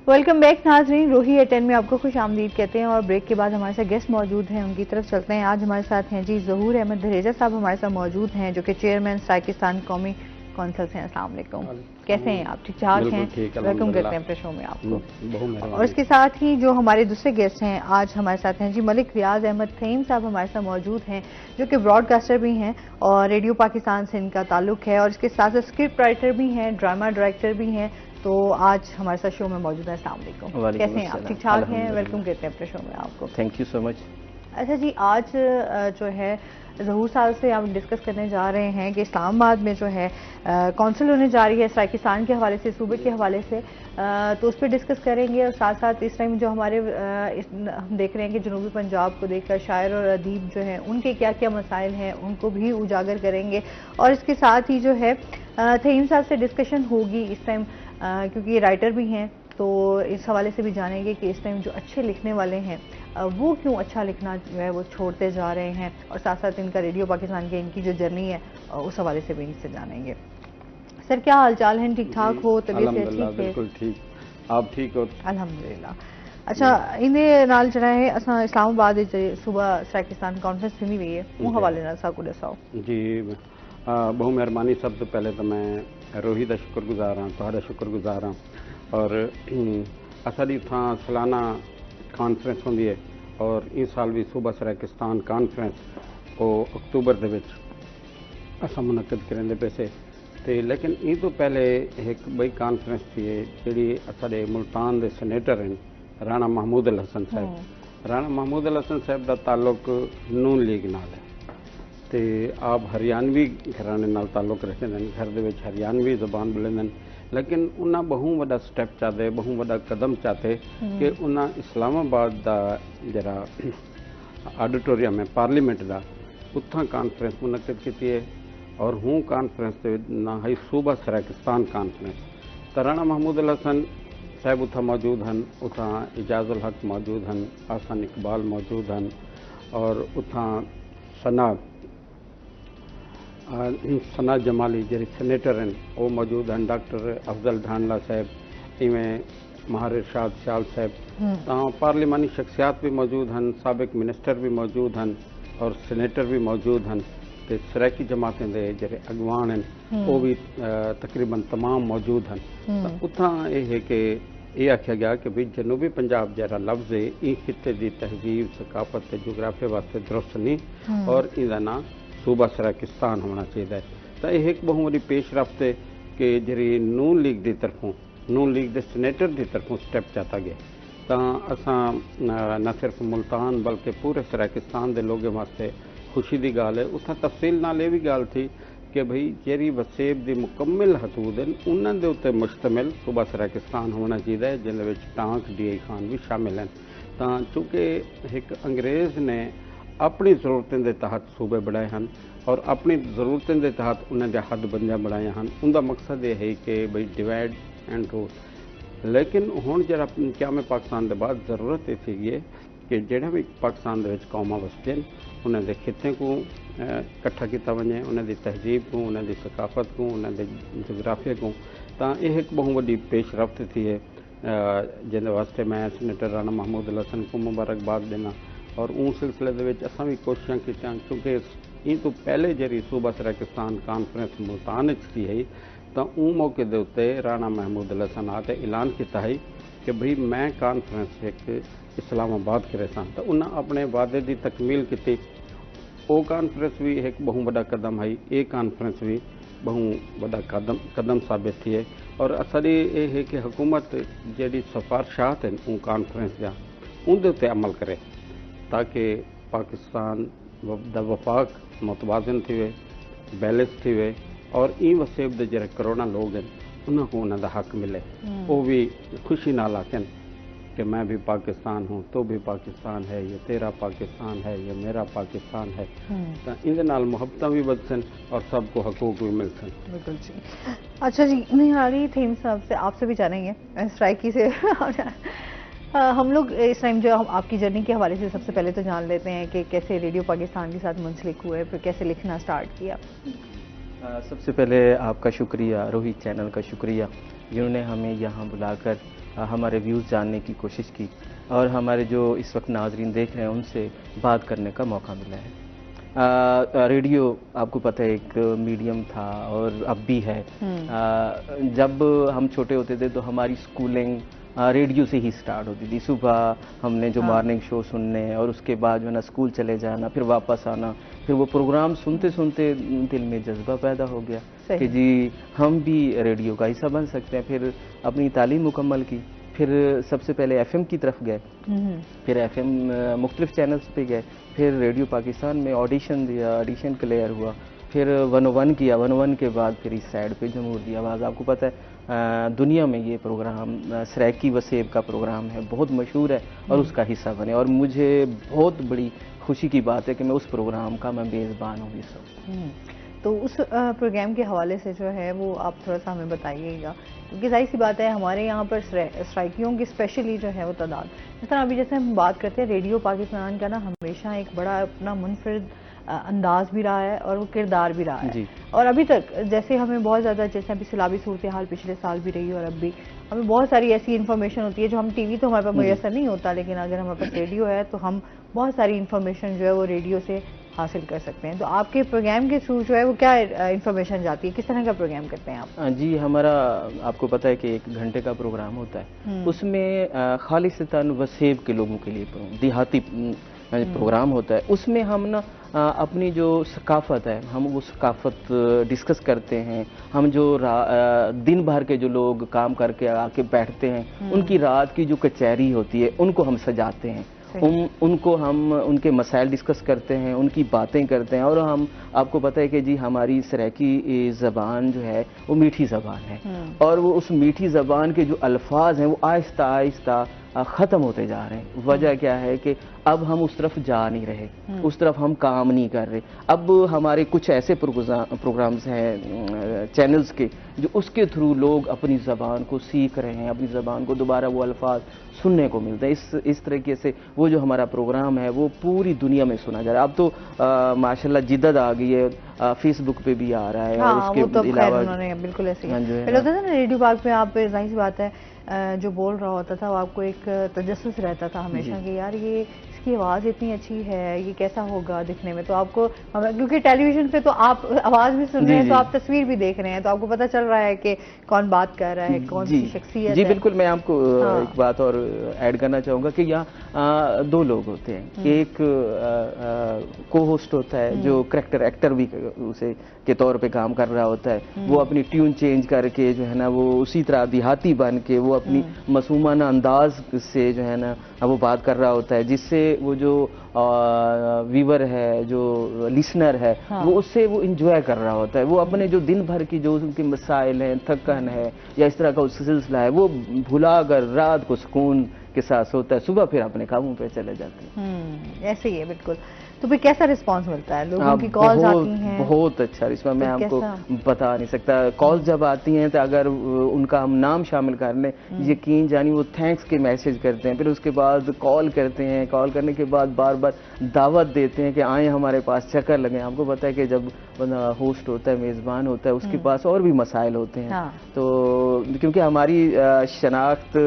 वेलकम बैक नाजरीन, रोही एट 10 में आपको खुश आमदीद कहते हैं और ब्रेक के बाद हमारे साथ गेस्ट मौजूद हैं, उनकी तरफ चलते हैं। आज हमारे साथ हैं जी ज़हूर अहमद धरेजा साहब, हमारे साथ मौजूद हैं, जो कि चेयरमैन पाकिस्तान कौमी कौंसिल से हैं। अस्सलाम वालेकुम, कैसे हैं आप? ठीक ठाक हैं? वेलकम करते हैं अपने शो में आपको। और इसके साथ ही जो हमारे दूसरे गेस्ट हैं आज हमारे साथ हैं जी मलिक रियाज अहमद फहीम साहब, हमारे साथ मौजूद हैं, जो कि ब्रॉडकास्टर भी हैं और रेडियो पाकिस्तान से इनका ताल्लुक है और इसके साथ साथ स्क्रिप्ट राइटर भी हैं, ड्रामा डायरेक्टर भी हैं। तो आज हमारे साथ शो में मौजूद है। अस्सलाम वालेकुम, कैसे हैं आप? ठीक ठाक हैं? वेलकम कहते हैं अपने शो में आपको। Thank you so much. अच्छा जी, आज जो है ज़हूर साहब से हम डिस्कस करने जा रहे हैं कि इस्लामाबाद में जो है कौंसिल होने जा रही है पाकिस्तान के हवाले से, सूबे के हवाले से, तो उस पर डिस्कस करेंगे। और साथ साथ इस टाइम जो हमारे हम देख रहे हैं कि जनूबी पंजाब को देखकर शायर और अदीब जो हैं उनके क्या क्या मसाइल हैं उनको भी उजागर करेंगे। और इसके साथ ही जो है फहीम साहब से डिस्कशन होगी इस टाइम, क्योंकि ये राइटर भी हैं, तो इस हवाले से भी जानेंगे कि इस टाइम जो अच्छे लिखने वाले हैं वो क्यों अच्छा लिखना जो है वो छोड़ते जा रहे हैं। और साथ साथ इनका रेडियो पाकिस्तान के इनकी जो जर्नी है उस हवाले से भी इनसे जानेंगे। सर, क्या हालचाल है? ठीक ठाक हो? तबीयत से ठीक है? बिल्कुल ठीक, आप ठीक हो? अल्हम्दुलिल्लाह। अच्छा, इन्हें नाल जरा है असां इस्लामाबाद सुबह पाकिस्तान कॉन्फ्रेंस थी हुई है, वो हवाले नाल सा को दसाओ जी। बहुत मेहरबानी। सब तो पहले तो मैं रोही का शुक्रगुजार हाँ, तुहाडा शुक्रगुजार हाँ। और असाडी थां सालाना कॉन्फ्रेंस होंदी है और इस साल भी सूबा सराकिस्तान कॉन्फ्रेंस वो अक्तूबर दे विच असां मुनक़िद करेंदे पैसे ते, लेकिन ई तो पहले एक बई कॉन्फ्रेंस थी जिहड़ी असाडे मुल्तान दे सेनेटर हैं राणा महमूद अल हसन साहब। राणा महमूद अल हसन साहब का ताल्लुक नून लीग नाल है ते आप हरियाणवी घराने नाल ताल्लुक रखते हैं, घर दे विच हरियाणवी ज़बान बोलते हैं, लेकिन उन्हें बहु वड्डा स्टैप चाहते, बहु वड्डा कदम चाहते कि उन्हें इस्लामाबाद का जरा ऑडिटोरियम है पार्लीमेंट का उतना कॉन्फ्रेंस मुनक़िद की है और हूँ कॉन्फ्रेंस के ना है सूबा सराकिस्तान कॉन्फ्रेंस। तो राणा महमूद अल हसन साहब उतना मौजूद हैं, उतना इजाज़ उल हक मौजूद हैं, आसान इकबाल मौजूद हैं और उतना सना जमाली जो सेनेटर हैं वो मौजूद हैं, डॉक्टर अफजल ढांडला साहब, इवें महार इरशाद शाल साहब, तो पार्लिमानी शख्सियात भी मौजूद हैं, साबिक मिनिस्टर भी मौजूद हैं और सेनेटर भी मौजूद हैं। तो सराकी जमातें दे जो अगवान हैं वो भी तकरीबन तमाम मौजूद हैं। तो उतना यह है कि ये आख्या गया कि भाई जनूबी पंजाब जरा लफ्ज़ है ई खिते की तहजीब सकाफत जोग्राफिया वास्ते दुरुस्त नहीं और इहदा ना सूबा सराकिस्तान होना चाहिए। तो यह एक बहुत बड़ी पेशरफ्त है कि जी नून लीग की तरफों, नून लीग के सेनेटर की तरफों स्टैप चाहता गया। तो असां न सिर्फ मुल्तान बल्कि पूरे सराकिस्तान के लोगों वास्ते खुशी की गाल है। उतना तफसील नाल ये भी गाल थी कि भाई जी वसेब की मुकम्मल हदूद उन्होंने उत्ते मुश्तमिल सूबा सराकिस्तान होना चाहिए जिन्हें टांक DI खान भी शामिल हैं। तो चूँकि एक अंग्रेज़ ने अपनी जरूरतों के तहत सूबे बनाए हैं और अपनी जरूरतों के तहत उन्होंने हदबंदियां बनाई हैं, उनका मकसद ये है कि भाई डिवाइड एंड रूल। लेकिन हुण जरा क्या में पाकिस्तान के बाद जरूरत ये थी कि जोड़ा भी पाकिस्तान के कौमां वसते हैं उन्होंने खिते को इकट्ठा किया वजे, उन्होंने तहजीब को, उन्होंने सकाफत को, उन्होंने जोग्राफिया को। तो यह एक बहुत बड़ी पेशरफ्त थी है जिन वास्ते मैं सेनेटर राणा महमूद अल हसन को मुबारकबाद देना। और उन सिलसिले के असां भी कोशिशें की, क्योंकि इन तो पहले जी सूबा सराकिस्तान कॉन्फ्रेंस मुल्तान थी है तो उन मौके के उत्ते राणा महमूद अल हसन आते ऐलान किया है कि भाई मैं कॉन्फ्रेंस एक इस्लामाबाद के रहसान तो उन्हें अपने वादे की तकमील की। वो कॉन्फ्रेंस भी एक बहुत बड़ा कदम है, ये कॉन्फ्रेंस भी बहुत बड़ा कदम साबित थी है। और असारी ये है कि हुकूमत जी सिफारिशात हैं उन कॉन्फ्रेंस जा उनके उत्ते अमल करे ताकि पाकिस्तान वफाक मुतवाजन थी वे, बैलेंस थी वे और ई वसेब के जो करोड़ा लोग हैं उनको उन्होंने हक मिले। वो भी खुशी नाल आखन कि मैं भी पाकिस्तान हूँ, तो भी पाकिस्तान है, ये तेरा पाकिस्तान है, ये मेरा पाकिस्तान है। तो इन नाल मुहब्बत भी बदसन और सबको हकूक भी मिलसन। बिल्कुल जी। अच्छा जी, निहारी थीम साहब से आपसे भी जानेंगे स्ट्राइकी से हम लोग इस टाइम जो हम आपकी जर्नी के हवाले से सबसे पहले तो जान लेते हैं कि कैसे रेडियो पाकिस्तान के साथ मुंसलिक हुए, फिर कैसे लिखना स्टार्ट किया। सबसे पहले आपका शुक्रिया, रोहित चैनल का शुक्रिया, जिन्होंने हमें यहाँ बुलाकर हमारे व्यूज़ जानने की कोशिश की और हमारे जो इस वक्त नाजरीन देख रहे हैं उनसे बात करने का मौका मिला है। रेडियो आपको पता है एक मीडियम था और अब भी है। जब हम छोटे होते थे तो हमारी स्कूलिंग रेडियो से ही स्टार्ट होती थी। सुबह हमने जो मॉर्निंग शो सुनने और उसके बाद जो है ना स्कूल चले जाना, फिर वापस आना, फिर वो प्रोग्राम सुनते सुनते दिल में जज्बा पैदा हो गया कि जी हम भी रेडियो का हिस्सा बन सकते हैं। फिर अपनी तालीम मुकम्मल की, फिर सबसे पहले एफएम की तरफ गए, फिर एफएम मुख्तलिफ चैनल्स पे गए, फिर रेडियो पाकिस्तान में ऑडिशन दिया, ऑडिशन क्लियर हुआ, फिर 101 किया, 101 के बाद फिर इस साइड पे जमहूर दी आवाज़। आपको पता है दुनिया में ये प्रोग्राम सराकी वसेब का प्रोग्राम है, बहुत मशहूर है और उसका हिस्सा बने और मुझे बहुत बड़ी खुशी की बात है कि मैं उस प्रोग्राम का मैं मेज़बान हूँ इस वक्त। तो उस प्रोग्राम के हवाले से जो है वो आप थोड़ा सा हमें बताइएगा, क्योंकि जाहिर सी बात है हमारे यहाँ पर स्ट्राइकियों की स्पेशली जो है वो तादाद, जिस तरह अभी जैसे हम बात करते हैं रेडियो पाकिस्तान का ना हमेशा एक बड़ा अपना मुनफरिद अंदाज भी रहा है और वो किरदार भी रहा है। और अभी तक जैसे हमें बहुत ज़्यादा, जैसे अभी सैलाबी सूरत हाल पिछले साल भी रही और अब भी हमें बहुत सारी ऐसी इन्फॉर्मेशन होती है जो हम टीवी तो हमारे पास मुयसर नहीं होता, लेकिन अगर हमारे पास रेडियो है तो हम बहुत सारी इन्फॉर्मेशन जो है वो रेडियो से हासिल कर सकते हैं। तो आपके प्रोग्राम के थ्रू जो है वो क्या इन्फॉर्मेशन जाती है, किस तरह का प्रोग्राम करते हैं आप? जी, हमारा आपको पता है कि 1 घंटे का प्रोग्राम होता है, उसमें खालिस्तान वसेब के लोगों के लिए देहाती प्रोग्राम होता है। उसमें हम ना अपनी जो सकाफत है हम वो सकाफत डिस्कस करते हैं। हम जो दिन भर के जो लोग काम करके आके बैठते हैं उनकी रात की जो कचहरी होती है उनको हम सजाते हैं, उनको हम उनके मसाइल डिस्कस करते हैं, उनकी बातें करते हैं। और हम आपको पता है कि जी हमारी सराकी ज़बान जो है वो मीठी ज़बान है और वो उस मीठी ज़बान के जो अल्फाज हैं वो आहिस्ता आहिस्ता ख़त्म होते जा रहे हैं। वजह क्या है कि अब हम उस तरफ जा नहीं रहे, उस तरफ हम काम नहीं कर रहे। अब हमारे कुछ ऐसे प्रोग्राम्स हैं चैनल्स के जो उसके थ्रू लोग अपनी ज़बान को सीख रहे हैं, अपनी ज़बान को दोबारा वो अल्फाज सुनने को मिलते हैं। इस तरीके से वो जो हमारा प्रोग्राम है वो पूरी दुनिया में सुना जा रहा है। अब तो माशाल्लाह जिद्दत आ गई है, फेसबुक पे भी आ रहा है। हाँ, और उसके वो तो अलावा उन्होंने बिल्कुल ऐसे पहले होता था ना रेडियो बाग पे, आप जाहिर सी बात है जो बोल रहा होता था वो आपको एक तजस्सुस रहता था हमेशा कि यार ये इसकी आवाज़ इतनी अच्छी है, ये कैसा होगा दिखने में। तो आपको क्योंकि टेलीविजन पे तो आप आवाज़ भी सुन रहे हैं तो आप तस्वीर भी देख रहे हैं, तो आपको पता चल रहा है कि कौन बात कर रहा है, कौन सी शख्सियत है। जी बिल्कुल, मैं आपको एक बात और ऐड करना चाहूँगा कि यहाँ 2 लोग होते हैं। एक को होस्ट होता है जो करेक्टर एक्टर भी उसे के तौर पे काम कर रहा होता है, वो अपनी ट्यून चेंज करके जो है ना वो उसी तरह देहाती बन के वो अपनी मासूमाना अंदाज से जो है ना वो बात कर रहा होता है, जिससे वो जो व्यूवर है, जो लिसनर है, वो उससे वो इंजॉय कर रहा होता है। वो अपने जो दिन भर की जो उनके मसाइल हैं, थकन है या इस तरह का उसका सिलसिला है वो भुला कर रात को सुकून के साथ सोता है, सुबह फिर अपने कामों पे चले जाते हैं। ऐसे ही है बिल्कुल। तो फिर कैसा रिस्पांस मिलता है? लोगों की कॉल्स आती हैं? बहुत अच्छा रिस्पांस, मैं आपको बता नहीं सकता। कॉल्स जब आती हैं तो अगर उनका हम नाम शामिल कर लें, यकीन जानिए वो थैंक्स के मैसेज करते हैं, फिर उसके बाद कॉल करते हैं, कॉल करने के बाद बार बार दावत देते हैं कि आए हमारे पास, चक्कर लगें। आपको पता है कि जब बंदा होस्ट होता है, मेज़बान होता है, उसके पास और भी मसाइल होते हैं। तो क्योंकि हमारी शनाख्त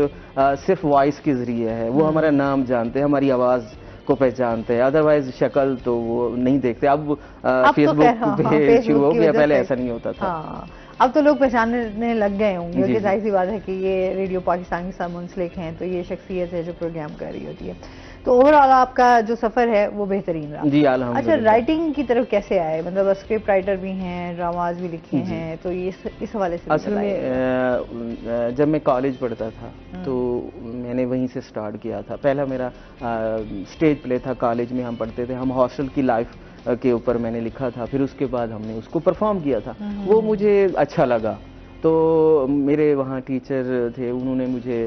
सिर्फ वॉइस के जरिए है, वो हमारा नाम जानते हैं, हमारी आवाज़ को पहचानते हैं, अदरवाइज शक्ल तो वो नहीं देखते। अब फेसबुक तो पे शुरू हो गया, पहले ऐसा नहीं होता था। हाँ, अब तो लोग पहचानने लग गए होंगे कि जाहिर सी बात है कि ये रेडियो पाकिस्तान के साथ मुंसलिक हैं, तो ये शख्सियत है जो प्रोग्राम कर रही होती है। तो ओवरऑल आपका जो सफर है वो बेहतरीन रहा जी, अल्हम्दुलिल्लाह। अच्छा, राइटिंग की तरफ कैसे आए? मतलब स्क्रिप्ट राइटर भी हैं, ड्रामाज भी लिखे हैं, तो ये इस हवाले से असल में जब मैं कॉलेज पढ़ता था तो मैंने वहीं से स्टार्ट किया था। पहला मेरा स्टेज प्ले था, कॉलेज में हम पढ़ते थे, हम हॉस्टल की लाइफ के ऊपर मैंने लिखा था, फिर उसके बाद हमने उसको परफॉर्म किया था। वो मुझे अच्छा लगा, तो मेरे वहाँ टीचर थे, उन्होंने मुझे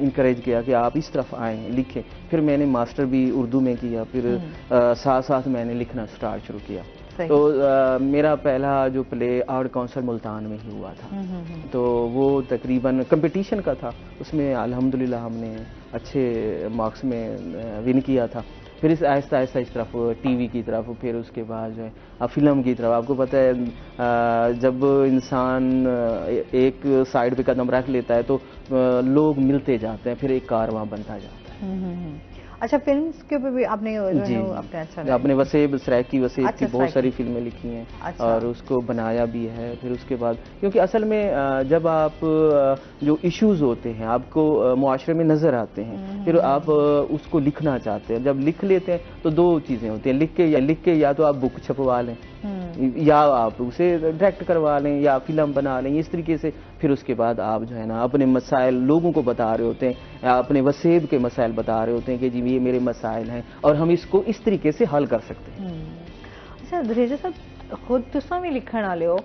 इनकरेज किया कि आप इस तरफ आएँ, लिखें। फिर मैंने मास्टर भी उर्दू में किया, फिर साथ साथ मैंने लिखना स्टार्ट शुरू किया। तो मेरा पहला जो प्ले आर्ट काउंसिल मुल्तान में ही हुआ था, तो वो तकरीबन कंपटीशन का था, उसमें अल्हम्दुलिल्लाह हमने अच्छे मार्क्स में विन किया था। फिर इस आहिस्ता आहिस्ता इस तरफ टीवी की तरफ, फिर उसके बाद जो है फिल्म की तरफ। आपको पता है जब इंसान एक साइड पे कदम रख लेता है तो लोग मिलते जाते हैं, फिर एक कारवां बनता जाता है। अच्छा, फिल्म्स के ऊपर भी आपने अपने अच्छा अपने वसेब सराय की वसेब की बहुत सारी फिल्में लिखी हैं। अच्छा। और उसको बनाया भी है। फिर उसके बाद क्योंकि असल में जब आप जो इश्यूज होते हैं आपको मुआशरे में नजर आते हैं, फिर आप उसको लिखना चाहते हैं। जब लिख लेते हैं तो दो चीजें होती हैं, लिख के या तो आप बुक छपवा लें या आप उसे डायरेक्ट करवा लें या फिल्म बना लें, इस तरीके से। फिर उसके बाद आप जो है ना अपने मसाइल लोगों को बता रहे होते हैं, या अपने वसेब के मसाइल बता रहे होते हैं कि जी ये मेरे मसाइल हैं और हम इसको इस तरीके से हल कर सकते हैं। अच्छा धीरेजा साहब, खुद तुम भी लिखण वाले हो,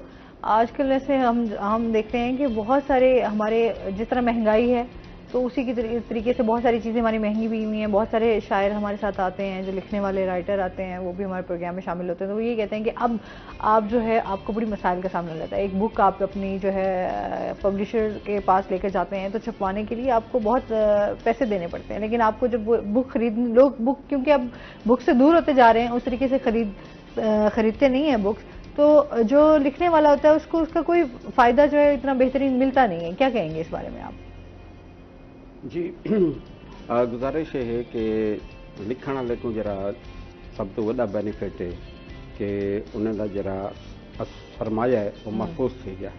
आजकल ऐसे हम देखते हैं कि बहुत सारे हमारे जिस तरह महंगाई है तो उसी की तरीके से बहुत सारी चीज़ें हमारी महंगी भी हुई हैं। बहुत सारे शायर हमारे साथ आते हैं, जो लिखने वाले राइटर आते हैं, वो भी हमारे प्रोग्राम में शामिल होते हैं। तो वो ये कहते हैं कि अब आप जो है आपको बड़ी मसाइल का सामना रहता है। एक बुक आप अपनी जो है पब्लिशर के पास लेकर जाते हैं तो छपवाने के लिए आपको बहुत पैसे देने पड़ते हैं, लेकिन आपको जब बुक लोग बुक क्योंकि अब बुक से दूर होते जा रहे हैं, उस तरीके से खरीदते नहीं हैं बुक्स, तो जो लिखने वाला होता है उसको उसका कोई फ़ायदा जो है इतना बेहतरीन मिलता नहीं है। क्या कहेंगे इस बारे में आप? जी, गुजारिश है कि लिखण वाले को जरा सब तो वॾा बेनिफिट है कि उनका जरा सरमाया है वो महफूज थी गया,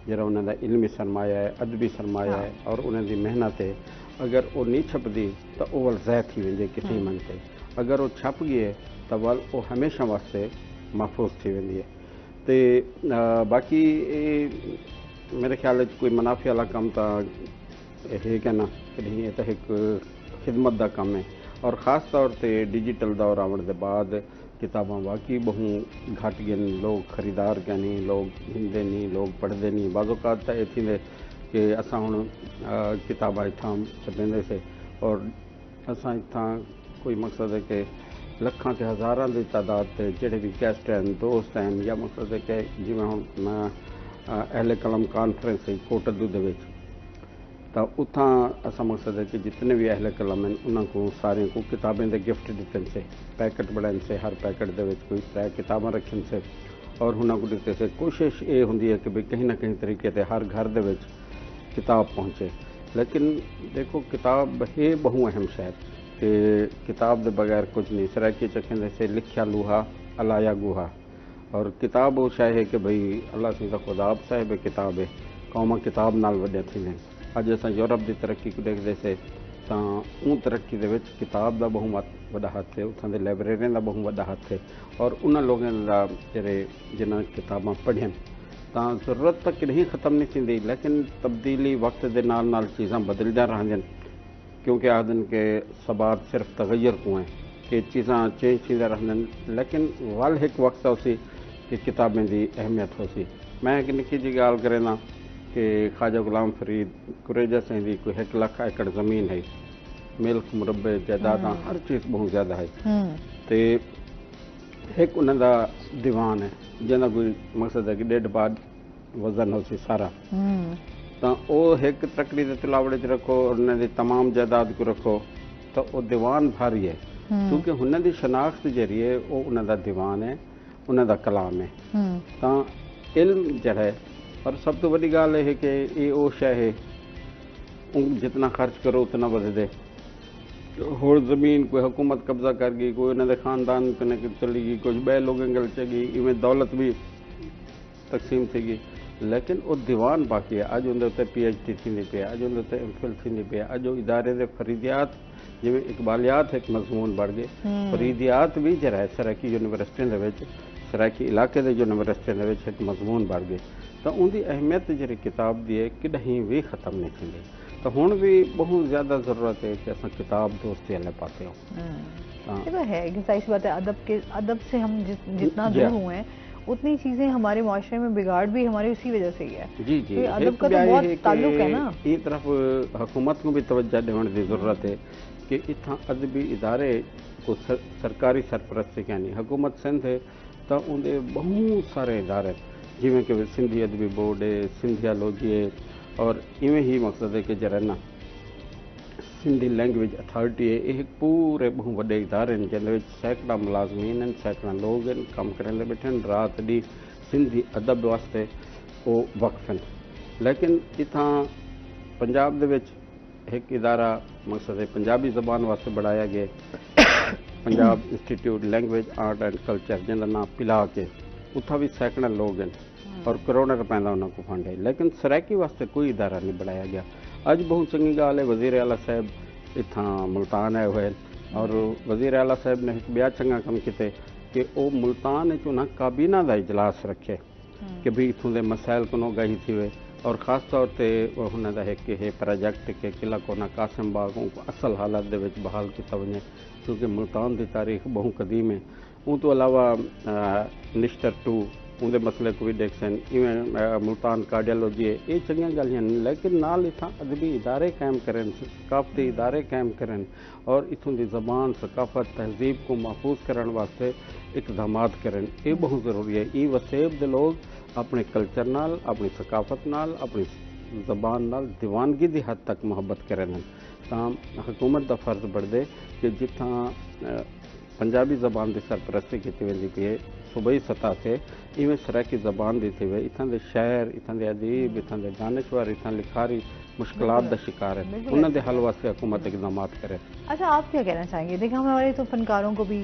जरा उनका इल्मी सरमाया है, अदबी सरमाया है और उनकी मेहनत है। अगर वो नहीं छपदी तो वो ज़ाय थी वेंदी किसी मन से। अगर वो छप गई है तो वो हमेशा वास्ते महफूज थी वेंदी है। तो बाकी मेरे ख्याल कोई मुनाफे वाला कम तो है क्या ना कि ये तो एक खिदमत का काम है। और ख़ास तौर पे डिजिटल दौर आने के बाद किताबां वाकई बहु घट गए, लोग खरीदार क्या नहीं, लोग हिंदे नहीं, लोग पढ़ते नहीं। बाज़ौकात तो ये थी कि असां हुण किताबां इत्थां छपेंदे से और असां इत्थां कोई मकसद है कि लखां के हज़ारां की तादाद से जेडे भी गेस्ट हैं, दोस्त हैं, या मकसद है कि जिवें हुण मैं अहले कलम कॉन्फ्रेंस है कोटदू दे विच, तो उतना असा मकसद है कि जितने भी अहले कलम हैं उन्होंने सारे को किताबें दे गिफ्ट दिते से, पैकेट बनाने से, हर पैकेट दे विच कोई 3 किताबां रखन से और उन्होंने दिते से। कोशिश ये होंदी है कि भाई कहीं ना कहीं तरीके से हर घर दे विच किताब पहुँचे। लेकिन देखो किताब है बहु अहम शय कि किताब के बगैर कुछ नहीं। सराकी चखेंदे से लिखिया लूहा अलाया गुहा, और किताब वो शय है कि भाई अल्लाह सी तो खुदा आप साहिब किताब है, कौम किताब नाल वड्या थी। अज अस यूरोप की तरक्की को देखते से तो उन तरक्की के किताब का बहु वड्डा हथ है, उतों के लाइब्रेरियन का बहु वड्डा हथ है। और उन्होंने लोगों का जेरे जिन्हें किताबां पढ़ियन तो जरूरत तक नहीं खत्म नहीं थी, लेकिन तब्दीली वक्त के नाल नाल चीज़ां बदलदा रहंदियन, क्योंकि आदन के सबाब सिर्फ तगैर को है कि चीज़ां चेंज थींदा रहंदियन। लेकिन वल एक वक्त होसी कि किताबें की अहमियत होसी। मैं एक निकी जी गाल करें कि ख्वाजा गुलाम फरीद कुरेजा से दी कोई 1 लाख एकड़ ज़मीन है, मिल्क मुरब्बे जायदाद हर चीज़ बहुत ज़्यादा है। तो एक उनका दीवान है जिन्हें कोई मकसद है कि 1.5 बाद वजन हो सी सारा, तो वो एक तकड़ी के तिलावड़े च रखो, उन्होंने तमाम जायदाद को रखो, तो वो दीवान भारी है क्योंकि उन्होंने शनाख्त जरिए वो उनका दीवान है, उनका कलाम है। तो इल्म जरा है, और सब तो बड़ी गाल है कि ये वो शय है जितना खर्च करो उतना बढ़ दे। होर ज़मीन कोई हुकूमत कब्जा कर गई, कोई उन्होंने खानदान कने चली गई, कुछ बे लोगों गल चली, इवें दौलत भी तकसीम थी गई, लेकिन वो दीवान बाकी है। अज उनके उत्ते PhD थी पे, अज उनके उत्ते MPhil थी पे, अज वो इदारे के फरीदियात जिवें इकबालियात एक मजमून बढ़ गए, फरीदियात भी जरा है सराकी यूनिवर्सिटियों के सराकी इलाके के यूनिवर्सिटियों के एक मजमून बढ़ गए। तो उनकी अहमियत जी किताब की है कहीं भी खत्म नहीं थी। तो हुण भी बहुत ज़्यादा ज़रूरत है कि अस किताब दोस्ती वाले पाते हो। ये तो है कि सही सी बात है, अदब से हम जितना दूर हुए हैं उतनी चीजें हमारे माशरे में बिगाड़ भी हमारी उसी वजह से ही है। जी जी, तो अदब का तो बहुत ताल्लुक है ना। एक तरफ हुकूमत को भी तवज्जो देने की जरूरत है कि इतना अदबी इदारे को सरकारी सरपरस्ती कहनी हुकूमत सिंध है, तो उनके बहुत सारे इदारे जिमें कि सिंधी अदबी बोर्ड है, सिंधियालॉजी है, और इवें ही मकसद है कि जरा ना सिंधी लैंग्वेज अथॉरिटी है। एक पूरे बहुत बड़े इदारे हैं जिन्हें सैकड़ा मुलाजमीन हैं, सैकड़ा लोग हैं काम करने बैठे हैं, रात डी सिंधी अदब वास्ते वो वक्फ हैं। लेकिन इतना पंजाब दे विच एक इदारा मकसद है पंजाबी जबान वास्ते बढ़ाया गया Punjab institute language art and culture, जिनका नाम पिला के, उतना भी सैकड़ा लोग हैं और करोड़ों रुपए का उन्होंने फंड है। लेकिन सराकी वास्ते कोई इदारा नहीं बनाया गया। अज बहुत चंगी गाल है, वज़ीर आला साहब इतना मुल्तान आए हुए, और वज़ीर आला साहब ने एक बया चंगा काम किए कि वो मुल्तान उन्हें काबीना का इजलास रखे कि भी इतों के मसाइल को गही थी वे, और ख़ास तौर पर उन्होंने एक प्रोजेक्ट के किला कोना कासिम बाग को असल हालत के बहाल किया वजे, क्योंकि मुल्तान की तारीख बहुत कदीम है। उन तो अलावा निश्तर 2 उनके मसले को भी देख सन, इवें मुल्तान कार्डियोलॉजी है, ये चंगियां गालियां नहीं, लेकिन नाल इतना अदबी इदारे कायम करें, सकाफती इदारे कायम करें, और इतों की जबान सकाफत तहजीब को महफूज करने वास्ते इकदाम करें, ये बहुत ज़रूरी है। ये वसेब दे लोग अपने कल्चर नाल, अपनी सकाफत नाल, अपनी जबान नाल दीवानगी की हद तक मुहब्बत करें। तो हुकूमत का फर्ज बढ़े कि जितना पंजाबी जबान की सरपरस्ती की वेंदी पई है सूबाई सतह से, इवें सराकी जबान दी थी वे, इतना के शायर, इतना के अदीब, इतना के दानश्वर, इतना लिखारी मुश्किलात का शिकार है, उन्होंने हल वास्ते हुकूमत इकदाम करे। अच्छा, आप क्या कहना चाहेंगे? देखिए हमारे तो फनकारों को भी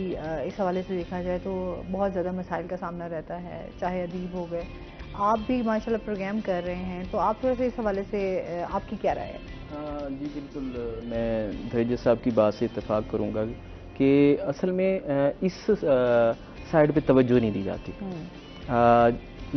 इस हवाले से देखा जाए तो बहुत ज़्यादा मसाइल का सामना रहता है, चाहे अदीब हो गए, आप भी माशाल्लाह प्रोग्राम कर रहे हैं, तो आप थोड़ा सा इस हवाले से आपकी क्या राय है? जी बिल्कुल, मैं धैर्य साहब की बात से इत्तेफाक करूँगा कि असल में इस साइड पे तवज्जो नहीं दी जाती।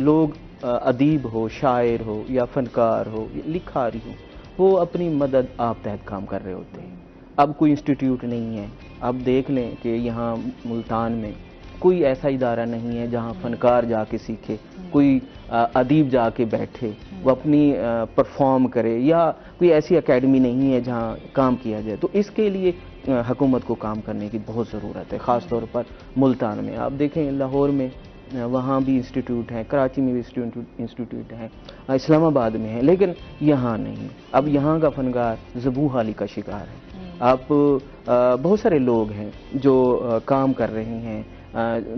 लोग अदीब हो, शायर हो या फनकार हो, लिखारी हो, वो अपनी मदद आप तहत काम कर रहे होते हैं। अब कोई इंस्टीट्यूट नहीं है, अब देख लें कि यहाँ मुल्तान में कोई ऐसा इदारा नहीं है जहाँ फनकार जाके सीखे, कोई अदीब जाके बैठे वो अपनी परफॉर्म करे, या कोई ऐसी एकेडमी नहीं है जहाँ काम किया जाए। तो इसके लिए हुकूमत को काम करने की बहुत ज़रूरत है, ख़ास तौर पर मुल्तान में। आप देखें लाहौर में वहाँ भी इंस्टीट्यूट है, कराची में भी इंस्टीट्यूट है, इस्लामाबाद में है, लेकिन यहाँ नहीं। अब यहाँ का फनकार ज़बू हाली का शिकार है। आप बहुत सारे लोग हैं जो काम कर रहे हैं,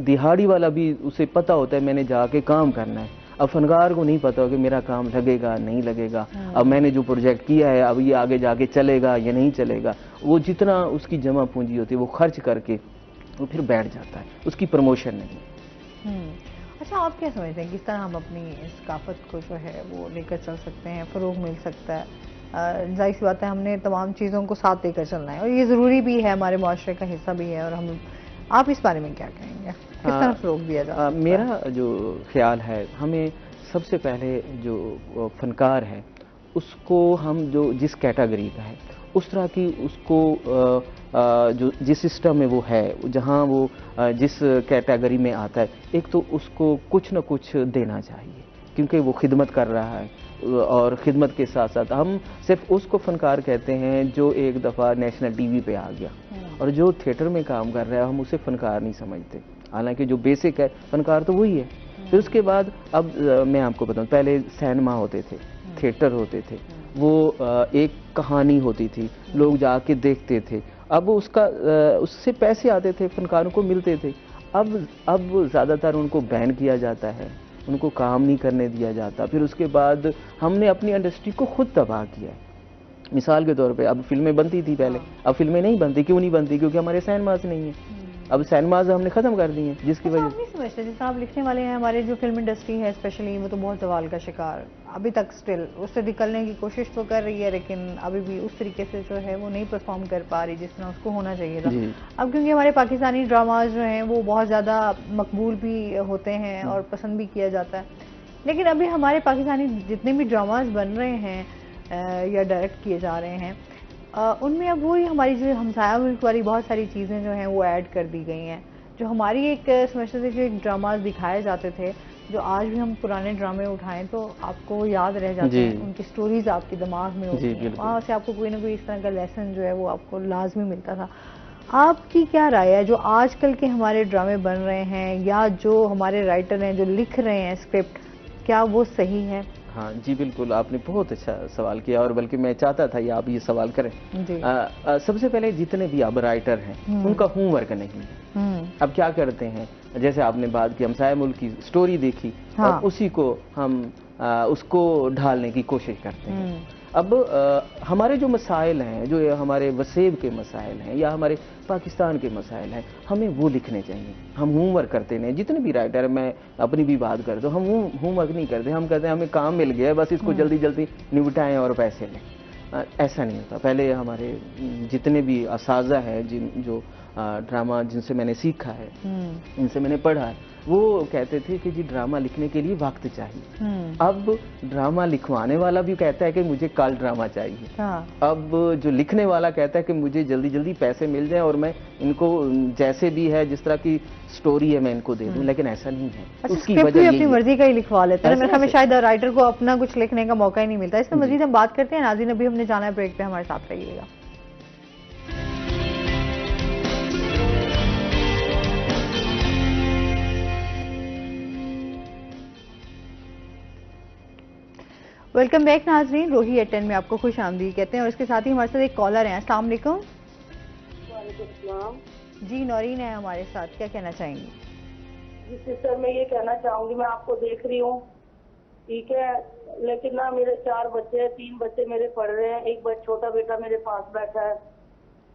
दिहाड़ी वाला भी उसे पता होता है मैंने जाके काम करना है, अब फनकार को नहीं पता हो कि मेरा काम लगेगा नहीं लगेगा, अब मैंने जो प्रोजेक्ट किया है अब ये आगे जाके चलेगा या नहीं चलेगा। वो जितना उसकी जमा पूंजी होती है वो खर्च करके वो फिर बैठ जाता है, उसकी प्रमोशन नहीं। अच्छा, आप क्या समझते हैं किस तरह हम अपनी सकाफत को जो है वो लेकर चल सकते हैं, फ़रोग मिल सकता है? जाहिर सी बात है हमने तमाम चीज़ों को साथ लेकर चलना है और ये ज़रूरी भी है, हमारे माशरे का हिस्सा भी है। और हम, आप इस बारे में क्या कहेंगे, किस तरह फ़रोग दिया जाए? मेरा जो ख्याल है, हमें सबसे पहले जो फनकार है उसको हम जो जिस कैटेगरी का है उस तरह की उसको जो जिस सिस्टम में वो है, जहाँ वो जिस कैटेगरी में आता है, एक तो उसको कुछ न कुछ देना चाहिए क्योंकि वो खिदमत कर रहा है। और ख़िदमत के साथ साथ हम सिर्फ उसको फ़नकार कहते हैं जो एक दफ़ा नेशनल टीवी पे आ गया, और जो थिएटर में काम कर रहा है हम उसे फ़नकार नहीं समझते, हालांकि जो बेसिक है फ़नकार तो वही है। फिर उसके बाद अब मैं आपको बताऊं, पहले सिनेमा होते थे, थिएटर होते थे, वो एक कहानी होती थी, लोग जाके देखते थे, अब उसका उससे पैसे आते थे, फनकारों को मिलते थे। अब ज़्यादातर उनको बैन किया जाता है, उनको काम नहीं करने दिया जाता। फिर उसके बाद हमने अपनी इंडस्ट्री को खुद तबाह किया है। मिसाल के तौर पे अब फिल्में बनती थी पहले, अब फिल्में नहीं बनती। क्यों नहीं बनती? क्योंकि हमारे सिनेमाज नहीं है। अब सिनेमाज हमने खत्म कर दिए हैं, जिसकी वजह आप नहीं समझते, जैसे आप लिखने वाले हैं, हमारे जो फिल्म इंडस्ट्री है स्पेशली, वो तो बहुत सवाल का शिकार अभी तक स्टिल उससे निकलने की कोशिश तो कर रही है, लेकिन अभी भी उस तरीके से जो है वो नहीं परफॉर्म कर पा रही जिस तरह उसको होना चाहिए था। अब क्योंकि हमारे पाकिस्तानी ड्रामाज जो हैं वो बहुत ज़्यादा मकबूल भी होते हैं और पसंद भी किया जाता है, लेकिन अभी हमारे पाकिस्तानी जितने भी ड्रामाज बन रहे हैं या डायरेक्ट किए जा रहे हैं, उनमें अब वही हमारी जो हमसाया मुल्क वाली बहुत सारी चीज़ें जो हैं वो ऐड कर दी गई हैं। जो हमारी एक समझते थे, जो एक ड्रामाज दिखाए जाते थे, जो आज भी हम पुराने ड्रामे उठाएं तो आपको याद रह जाते हैं, उनकी स्टोरीज आपके दिमाग में होती हैं, वहाँ से आपको कोई ना कोई इस तरह का लेसन जो है वो आपको लाजमी मिलता था। आपकी क्या राय है, जो आजकल के हमारे ड्रामे बन रहे हैं या जो हमारे राइटर हैं जो लिख रहे हैं स्क्रिप्ट, क्या वो सही है? हाँ जी बिल्कुल, आपने बहुत अच्छा सवाल किया, और बल्कि मैं चाहता था ये आप ये सवाल करें। सबसे पहले जितने भी अब राइटर हैं उनका होमवर्क नहीं है। अब क्या करते हैं, जैसे आपने बात की हमसाया मुल्क की स्टोरी देखी, और उसी को हम उसको ढालने की कोशिश करते हैं। अब हमारे जो मसाइल हैं, जो हमारे वसेब के मसाइल हैं या हमारे पाकिस्तान के मसाइल हैं, हमें वो लिखने चाहिए। हम होमवर्क करते नहीं, जितने भी राइटर हैं, मैं अपनी भी बात करता हूँ, हम होमवर्क नहीं करते। हम कहते हैं हमें काम मिल गया है, बस इसको जल्दी जल्दी निपटाएं और पैसे लें। ऐसा नहीं होता। पहले हमारे जितने भी असाज़ा है, जो ड्रामा जिनसे मैंने सीखा है, इनसे मैंने पढ़ा है, वो कहते थे कि जी ड्रामा लिखने के लिए वक्त चाहिए। अब ड्रामा लिखवाने वाला भी कहता है कि मुझे कल ड्रामा चाहिए। अब जो लिखने वाला कहता है कि मुझे जल्दी जल्दी पैसे मिल जाएं और मैं इनको जैसे भी है, जिस तरह की स्टोरी है, मैं इनको दे दूं। लेकिन ऐसा नहीं है। उसकी वजह अपनी मर्जी का ही लिखवा लेते हैं। मेरे ख्याल में शायद राइटर को अपना कुछ लिखने का मौका ही नहीं मिलता। इसमें मजीद हम बात करते हैं। नाज़रीन, अभी हमने जाना है ब्रेक पे, हमारे साथ रहिएगा। वेलकम बैक नाजरीन, रोही एट 10 में आपको खुश आमदीद कहते हैं, और इसके साथ ही हमारे साथ एक कॉलर हैं। अस्सलाम वालेकुम। जी, नौरीन है हमारे साथ, क्या कहना चाहेंगी? जी सिस्टर, मैं ये कहना चाहूंगी, मैं आपको देख रही हूँ, ठीक है, लेकिन ना मेरे 4 बच्चे हैं, 3 बच्चे मेरे पढ़ रहे हैं, एक छोटा बेटा मेरे पास बैठा है।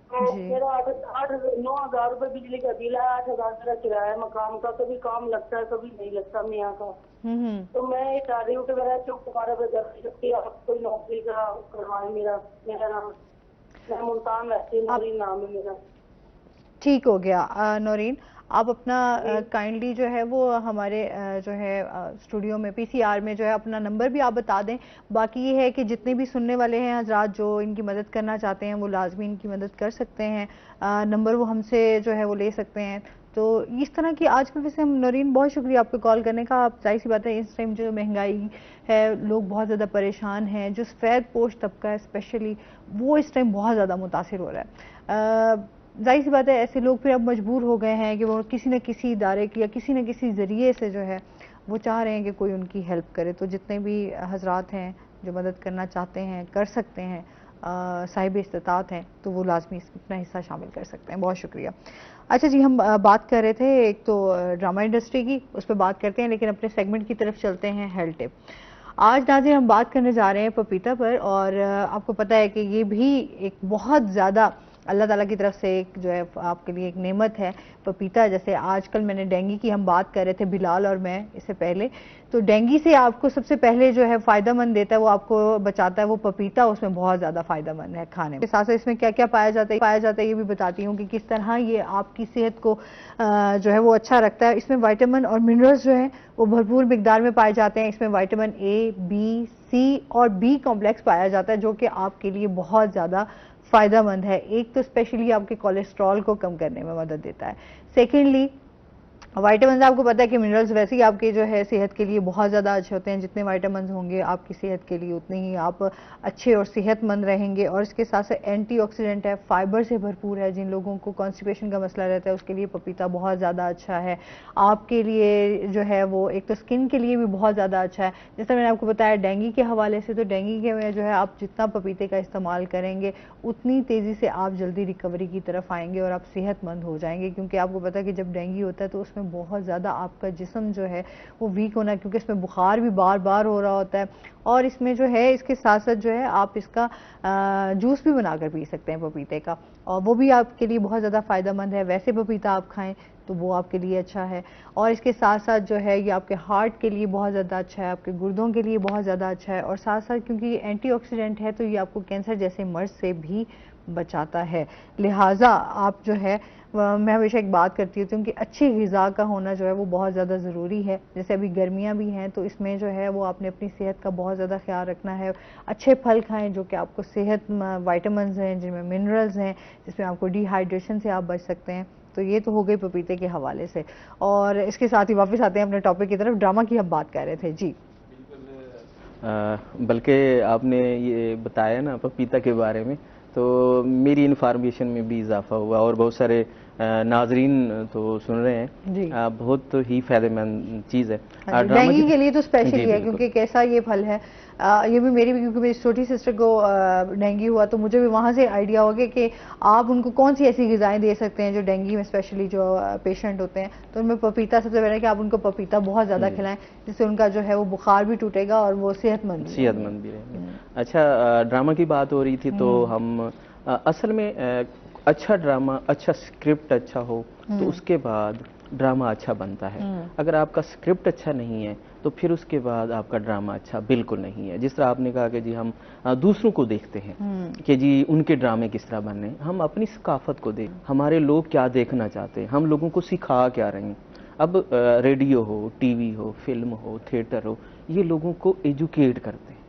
तो मेरा 9,000 रुपए बिजली का बिल है, 8,000 मेरा किराया मकान का, कभी काम लगता है कभी नहीं लगता मियाँ का। तो मैं ये चाह रही हूँ कि मेरा चुप तुम्हारे पे घर आप कोई नौकरी का करवाए। मेरा नाम, मैं मुल्तान रहती हूँ, नौरीन नाम है मेरा। ठीक हो गया नौरीन, आप अपना काइंडली जो है वो हमारे जो है स्टूडियो में पीसीआर में जो है अपना नंबर भी आप बता दें। बाकी ये है कि जितने भी सुनने वाले हैं हजरात जो इनकी मदद करना चाहते हैं वो लाजमी इनकी मदद कर सकते हैं। नंबर वो हमसे जो है वो ले सकते हैं। तो इस तरह की आजकल वैसे हम नौरीन, बहुत शुक्रिया आपको कॉल करने का। आप जाहिर सी बात है इस टाइम जो महंगाई है, लोग बहुत ज़्यादा परेशान हैं, जो सफ़ेद पोश तबका है स्पेशली, वो इस टाइम बहुत ज़्यादा मुतासिर हो रहा है। जाहिर सी बात है ऐसे लोग फिर अब मजबूर हो गए हैं कि वो किसी न किसी इदारे की या किसी न किसी ज़रिए से जो है वो चाह रहे हैं कि कोई उनकी हेल्प करे। तो जितने भी हजरात हैं जो मदद करना चाहते हैं, कर सकते हैं, साहिब इस्तात हैं, तो वो लाजमी अपना हिस्सा शामिल कर सकते हैं। बहुत शुक्रिया। अच्छा जी, हम बात कर रहे थे एक तो ड्रामा इंडस्ट्री की, उस पर बात करते हैं, लेकिन अपने सेगमेंट की तरफ चलते हैं, हेल्थ टिप। आज नाज़रीन हम बात करने जा रहे हैं पपीता पर, और आपको पता है कि ये भी एक बहुत ज़्यादा अल्लाह ताला की तरफ से एक जो है आपके लिए एक नेमत है पपीता। जैसे आजकल मैंने डेंगू की हम बात कर रहे थे बिलाल और मैं इससे पहले, तो डेंगू से आपको सबसे पहले जो है फ़ायदेमंद देता है, वो आपको बचाता है वो पपीता, उसमें बहुत ज़्यादा फ़ायदेमंद है खाने में। साथ साथ इसमें क्या क्या पाया जाता है ये भी बताती हूँ कि किस तरह ये आपकी सेहत को जो है वो अच्छा रखता है। इसमें विटामिन और मिनरल्स जो हैं वो भरपूर मिकदार में पाए जाते हैं। इसमें विटामिन ए, बी, सी और बी कॉम्प्लेक्स पाया जाता है, जो कि आपके लिए बहुत ज़्यादा फ़ायदेमंद है। एक तो स्पेशली आपके कोलेस्ट्रॉल को कम करने में मदद देता है। सेकेंडली विटामिन, आपको पता है कि मिनरल्स वैसे ही आपके जो है सेहत के लिए बहुत ज़्यादा अच्छे होते हैं। जितने विटामिन होंगे आपकी सेहत के लिए उतने ही आप अच्छे और सेहतमंद रहेंगे। और इसके साथ साथ एंटीऑक्सीडेंट है, फाइबर से भरपूर है। जिन लोगों को कॉन्स्टिपेशन का मसला रहता है उसके लिए पपीता बहुत ज़्यादा अच्छा है। आपके लिए जो है वो एक तो स्किन के लिए भी बहुत ज़्यादा अच्छा है। जैसे मैंने आपको बताया डेंगू के हवाले से, तो डेंगू के में जो है आप जितना पपीते का इस्तेमाल करेंगे उतनी तेज़ी से आप जल्दी रिकवरी की तरफ आएंगे और आप सेहतमंद हो जाएंगे। क्योंकि आपको पता है कि जब डेंगू होता है तो उसमें इसमें बहुत ज़्यादा आपका जिस्म जो है वो वीक होना, क्योंकि इसमें बुखार भी बार बार हो रहा होता है। और इसमें जो है इसके साथ साथ जो है आप इसका जूस भी बनाकर पी सकते हैं पपीते का, और वो भी आपके लिए बहुत ज़्यादा फ़ायदेमंद है। वैसे पपीता आप खाएं तो वो आपके लिए अच्छा है, और इसके साथ साथ जो है ये आपके हार्ट के लिए बहुत ज़्यादा अच्छा है, आपके गुर्दों के लिए बहुत ज़्यादा अच्छा है, और साथ साथ क्योंकि ये एंटीऑक्सीडेंट है तो ये आपको कैंसर जैसे मर्ज से भी बचाता है। लिहाजा आप जो है मैं हमेशा एक बात करती हूँ कि अच्छी ग़िज़ा का होना जो है वो बहुत ज़्यादा ज़रूरी है। जैसे अभी गर्मियाँ भी हैं तो इसमें जो है वो आपने अपनी सेहत का बहुत ज़्यादा ख्याल रखना है। अच्छे फल खाएं जो कि आपको सेहत वाइटामिन्स हैं, जिनमें मिनरल्स हैं, जिसमें आपको डिहाइड्रेशन से आप बच सकते हैं। तो ये तो हो गई पपीते के हवाले से, और इसके साथ ही वापस आते हैं अपने टॉपिक की तरफ। ड्रामा की हम बात कर रहे थे जी। बल्कि आपने ये बताया ना पपीता के बारे में, तो मेरी इन्फॉर्मेशन में भी इजाफा हुआ, और बहुत सारे नाजरीन तो सुन रहे हैं जी। बहुत ही फायदेमंद चीज़ है। डेंगू के लिए तो स्पेशली है, क्योंकि कैसा ये फल है, ये भी मेरी भी, क्योंकि मेरी छोटी सिस्टर को डेंगू हुआ तो मुझे भी वहाँ से आइडिया हो गया कि आप उनको कौन सी ऐसी ग़िज़ाएँ दे सकते हैं जो डेंगू में स्पेशली जो पेशेंट होते हैं। तो उनमें पपीता सबसे पहले कि आप उनको पपीता बहुत ज़्यादा खिलाएं, जिससे उनका जो है वो बुखार भी टूटेगा और वो सेहतमंद भी रहेंगे। अच्छा, ड्रामा की बात हो रही थी तो हम असल में अच्छा ड्रामा, अच्छा स्क्रिप्ट अच्छा हो तो उसके बाद ड्रामा अच्छा बनता है। अगर आपका स्क्रिप्ट अच्छा नहीं है तो फिर उसके बाद आपका ड्रामा अच्छा बिल्कुल नहीं है। जिस तरह आपने कहा कि जी हम दूसरों को देखते हैं कि जी उनके ड्रामे किस तरह बनने, हम अपनी सकाफत को देख, हमारे लोग क्या देखना चाहते हैं, हम लोगों को सिखा क्या रहे हैं। अब रेडियो हो, टीवी हो, फिल्म हो, थिएटर हो, ये लोगों को एजुकेट करते हैं,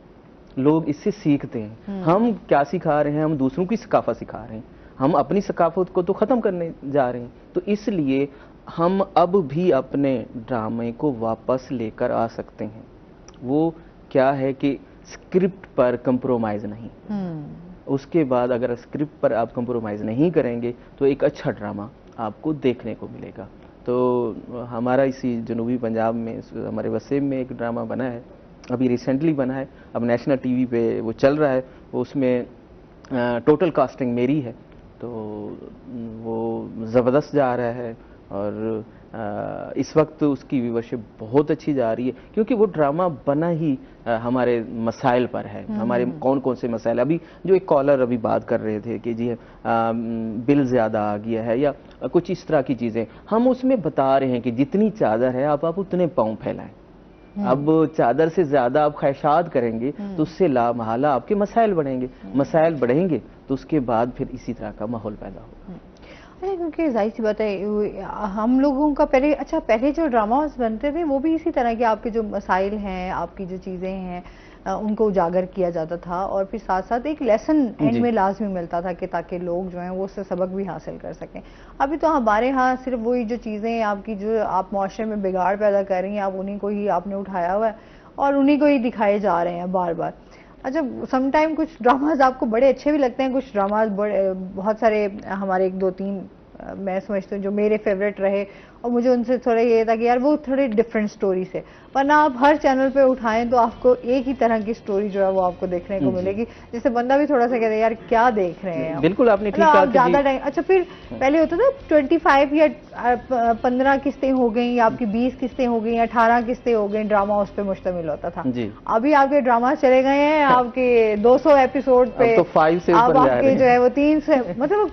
लोग इससे सीखते हैं। हम क्या सिखा रहे हैं, हम दूसरों की सकाफत सिखा रहे हैं, हम अपनी सकाफत को तो ख़त्म करने जा रहे हैं। तो इसलिए हम अब भी अपने ड्रामे को वापस लेकर आ सकते हैं। वो क्या है कि स्क्रिप्ट पर कंप्रोमाइज़ नहीं। उसके बाद अगर स्क्रिप्ट पर आप कंप्रोमाइज़ नहीं करेंगे तो एक अच्छा ड्रामा आपको देखने को मिलेगा। तो हमारा इसी जनूबी पंजाब में, हमारे वसेब में एक ड्रामा बना है, अभी रिसेंटली बना है, अब नेशनल टीवी पे वो चल रहा है। उसमें टोटल कास्टिंग मेरी है, तो वो ज़बरदस्त जा रहा है, और इस वक्त उसकी व्यूअरशिप बहुत अच्छी जा रही है, क्योंकि वो ड्रामा बना ही हमारे मसाइल पर है। हमारे कौन कौन से मसाइल, अभी जो एक कॉलर अभी बात कर रहे थे कि जी बिल ज़्यादा आ गया है या कुछ इस तरह की चीज़ें, हम उसमें बता रहे हैं कि जितनी चादर है आप उतने पाँव फैलाएं। अब चादर से ज़्यादा आप ख्वाहिशात करेंगे तो उससे लामहला आपके मसाइल बढ़ेंगे, मसाइल बढ़ेंगे तो उसके बाद फिर इसी तरह का माहौल पैदा होगा। अरे क्योंकि जाहिर सी बात है हम लोगों का पहले जो ड्रामास बनते थे वो भी इसी तरह के, आपके जो मसाइल हैं, आपकी जो चीज़ें हैं उनको उजागर किया जाता था, और फिर साथ साथ एक लेसन एंड में लाजमी मिलता था कि ताकि लोग जो हैं वो उससे सबक भी हासिल कर सकें। अभी तो हमारे यहाँ सिर्फ वही जो चीज़ें आपकी जो आप माशरे में बिगाड़ पैदा कर रही हैं, आप उन्हीं को ही आपने उठाया हुआ है और उन्हीं को ही दिखाए जा रहे हैं बार बार। अच्छा, समटाइम कुछ ड्रामाज आपको बड़े अच्छे भी लगते हैं, कुछ ड्रामाज बड़े, बहुत सारे हमारे 1-2-3 मैं समझती हूँ जो मेरे फेवरेट रहे, और मुझे उनसे थोड़ा ये था कि यार वो थोड़े डिफरेंट स्टोरी से, वरना आप हर चैनल पे उठाएं तो आपको एक ही तरह की स्टोरी जो है वो आपको देखने को मिलेगी, जिससे बंदा भी थोड़ा सा कहता है यार क्या देख रहे हैं। बिल्कुल आपने ठीक कहा, ज्यादा टाइम। अच्छा, फिर पहले होता था 25 या 15 किस्तें हो गई, या आपकी 20 किस्तें हो गई, 18 किस्तें हो गई, ड्रामा उस पर मुश्तमिल होता था। अभी आपके ड्रामा चले गए हैं आपके 200 एपिसोड पे, तो 5 से अब आपके जो है वो 3 से, मतलब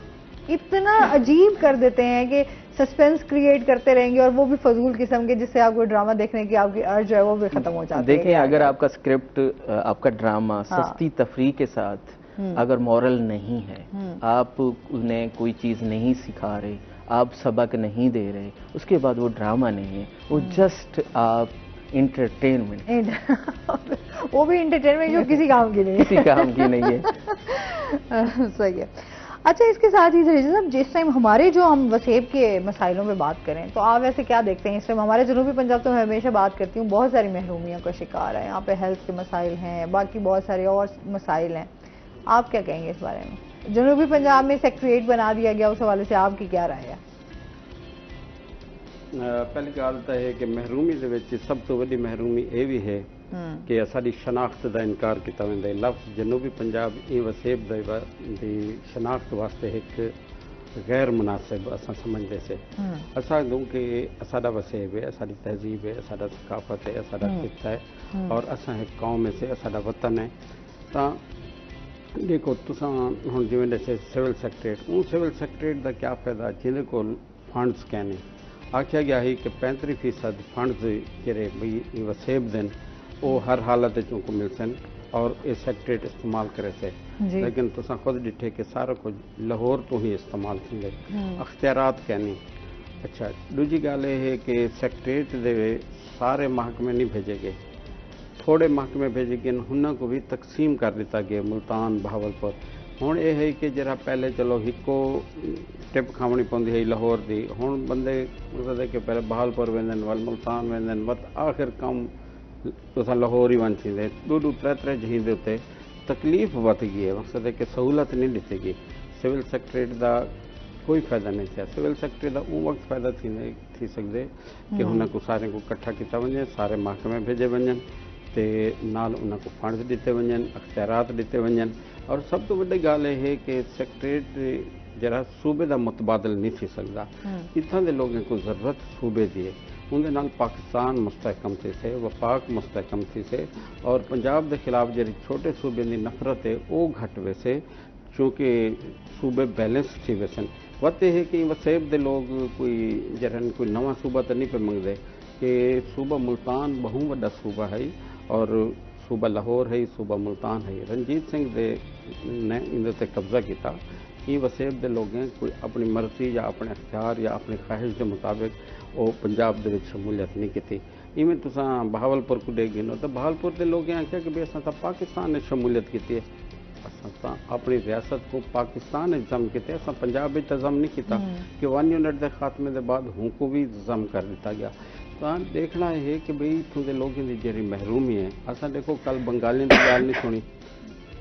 इतना अजीब कर देते हैं कि सस्पेंस क्रिएट करते रहेंगे, और वो भी फजूल किस्म के, जिससे आपको ड्रामा देखने की आपकी अर्ज जो है वो भी खत्म हो जाती है। देखिए, अगर आपका स्क्रिप्ट, आपका ड्रामा सस्ती तफरीह के साथ अगर मॉरल नहीं है, आप उन्हें कोई चीज़ नहीं सिखा रहे, आप सबक नहीं दे रहे, उसके बाद वो ड्रामा नहीं है, वो जस्ट आप इंटरटेनमेंट वो भी इंटरटेनमेंट जो किसी काम की नहीं है, किसी काम की नहीं है। सही है। अच्छा, इसके साथ ही साहब, जिस टाइम हमारे जो हम वसेब के मसाइलों पे बात करें तो आप वैसे क्या देखते हैं इस टाइम? हमारे जनूबी पंजाब तो मैं हमेशा बात करती हूँ बहुत सारी महरूमियों का शिकार है, यहाँ पे हेल्थ के मसाइल हैं, बाकी बहुत सारे और मसाइल हैं, आप क्या कहेंगे इस बारे में? जनूबी पंजाब में सेक्रेटरीट बना दिया गया, उस हवाले से आपकी क्या राय है? पहली गल तो है कि महरूमी दे विच सब तो वड्डी महरूमी ये भी है कि साडी शनाख्त का इनकार किया वेंदा है। लफ्ज़ जनूबी पंजाब ई वसेब दी शनाख्त वास्ते एक गैर मुनासिब असां समझदे से असां क्योंकि असाडा वसेब है, असाडी तहजीब है, असाडा सकाफत है, असाडा खिता है और असां एक कौम से असाडा वतन है। तो देखो तुसां हुण जिवें दसे सिविल सैक्रेटरेट, उन सिविल सैक्रेटरेट का क्या फायदा जिहदे कोल फंड्स कहने आख्या गया है कि 35% फंड्स जेह्ड़े भई वसेब देन वो हर हालत उनको मिल सन और ये सैक्रेटरेट इस्तेमाल करे से, लेकिन तुसां खुद डिठे कि सारा कुछ लाहौर तो ही इस्तेमाल थींदे अख्तियारात कहनी। अच्छा दूजी गल ये है कि सैक्रेटरेट दे सारे महकमे नहीं भेजे गए, थोड़े महकमे भेजे गए, उन्होंने को भी तकसीम कर दिता गया मुल्तान बहावलपुर। हुण ये है कि जरा पहले चलो हिको टिप खावनी पौंदी है लाहौर दी, हुण बंदे मतलब है कि पहले बहावलपुर वेंदन वल मुल्तान वेंदन वत आखिर कम तुसां लाहौर ही वन थींदे। दो त्रै जहीं दे उत्ते तकलीफ वध गई है, मकसद है कि सहूलत नहीं ॾिठी गई। सिविल सैक्रेटरेट का कोई फ़ायदा नहीं थिया। सिविल सैक्रेटरेट का उन वक्त फ़ायदा थी सकते कि उनको सारे को इकट्ठा किया वञे, सारे महकमे भेजे वञन ते नाल उनको फंड्स दिते वञन, अख्तियारात दिते वञन। और सब तो वड्डी गल यह है कि सैक्रेटरेट जरा सूबे का मुतबादल नहीं थी सकता। इत्थां दे लोगों को जरूरत सूबे की है, उनके नाल पाकिस्तान मुस्तहकम थी से, वफाक मुस्तहकम थी से और पंजाब के खिलाफ जी छोटे सूबे की नफरत है वो घट वैसे चूँकि सूबे बैलेंस थी वैसन। वत यह है कि वसेब के लोग कोई जरन कोई नवा सूबा तो नहीं पे मंगते कि सूबा मुल्तान बहु वड्डा सूबा है और सूबा लाहौर है, सूबा मुल्तान है। रणजीत सिंह ने इन्हें ते कब्जा किया। ये वसेब के लोगों कोई अपनी मर्जी या अपने अख्तियार या अपनी ख्वाहिश के मुताबिक वो पंजाब के शमूलियत नहीं की। इवें तुसां बहावलपुर को देख गिनो तो बहावलपुर के लोगों आख्या कि भाई असां तां पाकिस्तान ने शमूलियत की है, असां तां अपनी रियासत को पाकिस्तान ने जम किया, असां पंजाब में जम नहीं किया कि 1 यूनिट के खात्मे के बाद हुनको भी जम कर दिता गया। तो देखना है कि भाई इतों के लोगों की जी महरूमी है। असां देखो कल बंगालियों की गाल नहीं सुनी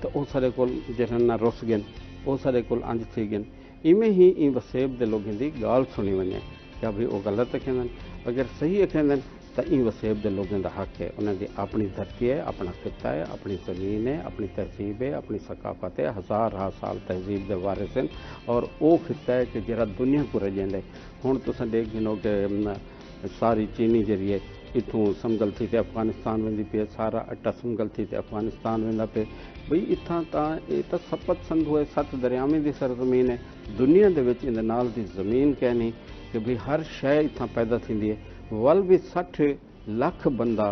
तो वह सारे को जरना रुस गए, वो सारे को अंज थी गए। इवें ही इ वसेब के लोगों की गाल सुनी वने क्या भाई वो गलत कहन, अगर सही कहन तो इ वसेब के लोगों का हक है। उन्होंने अपनी धरती है, अपना खिता है, अपनी ज़मीन है, अपनी तहजीब है, अपनी सकाफत है, हज़ार साल तहजीब के वारिस हैं और वो खिता है कि जरा दुनिया को रजेंदे। हुण तुसीं देख गिनो कि सारी चीनी जरिए इतों समगल थी अफगानिस्तान वेंदी पे, सारा अट्टा समगल थी अफगानिस्तान वेंदा पे। बई इत्थां तां सपत संधू है, 7 दरियावां दी सरजमीन है, दुनिया दे विच इहदे नाल दी ज़मीन कहनी कि भाई हर शय इत्थां पैदा थींदी है। वल भी 60 लाख बंदा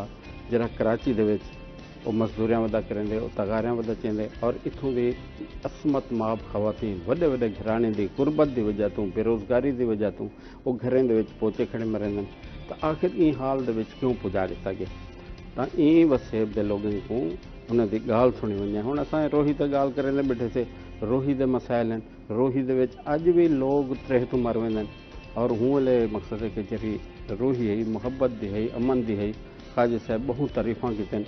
जरा कराची दे विच वो मजदूरियां वदा करेंदे, वो तगारियां वदा चेंदे और इत्थों दी असमत माब खवातीन वड्डे वड्डे घराने दी गुरबत की वजह तो, बेरोजगारी की वजह तो वो घरें दे विच पोचे खड़े मरेंदे। तो आखिर ई हाल दे विच क्यों पुजा दिता गया? तो ई वसेब के लोगों को उन्होंने गाल सुनी वने। हुण असां रोही ते गाल करेंदे बैठे से, रोही दे मसाइल हैं, रोही दे विच अज भी लोग त्रेह तो मर वेंदे और हूँ वाले मकसद है कि जी रोही है, मुहब्बत दी है, अमन दी है। ख्वाजा साहब बहुत तारीफा की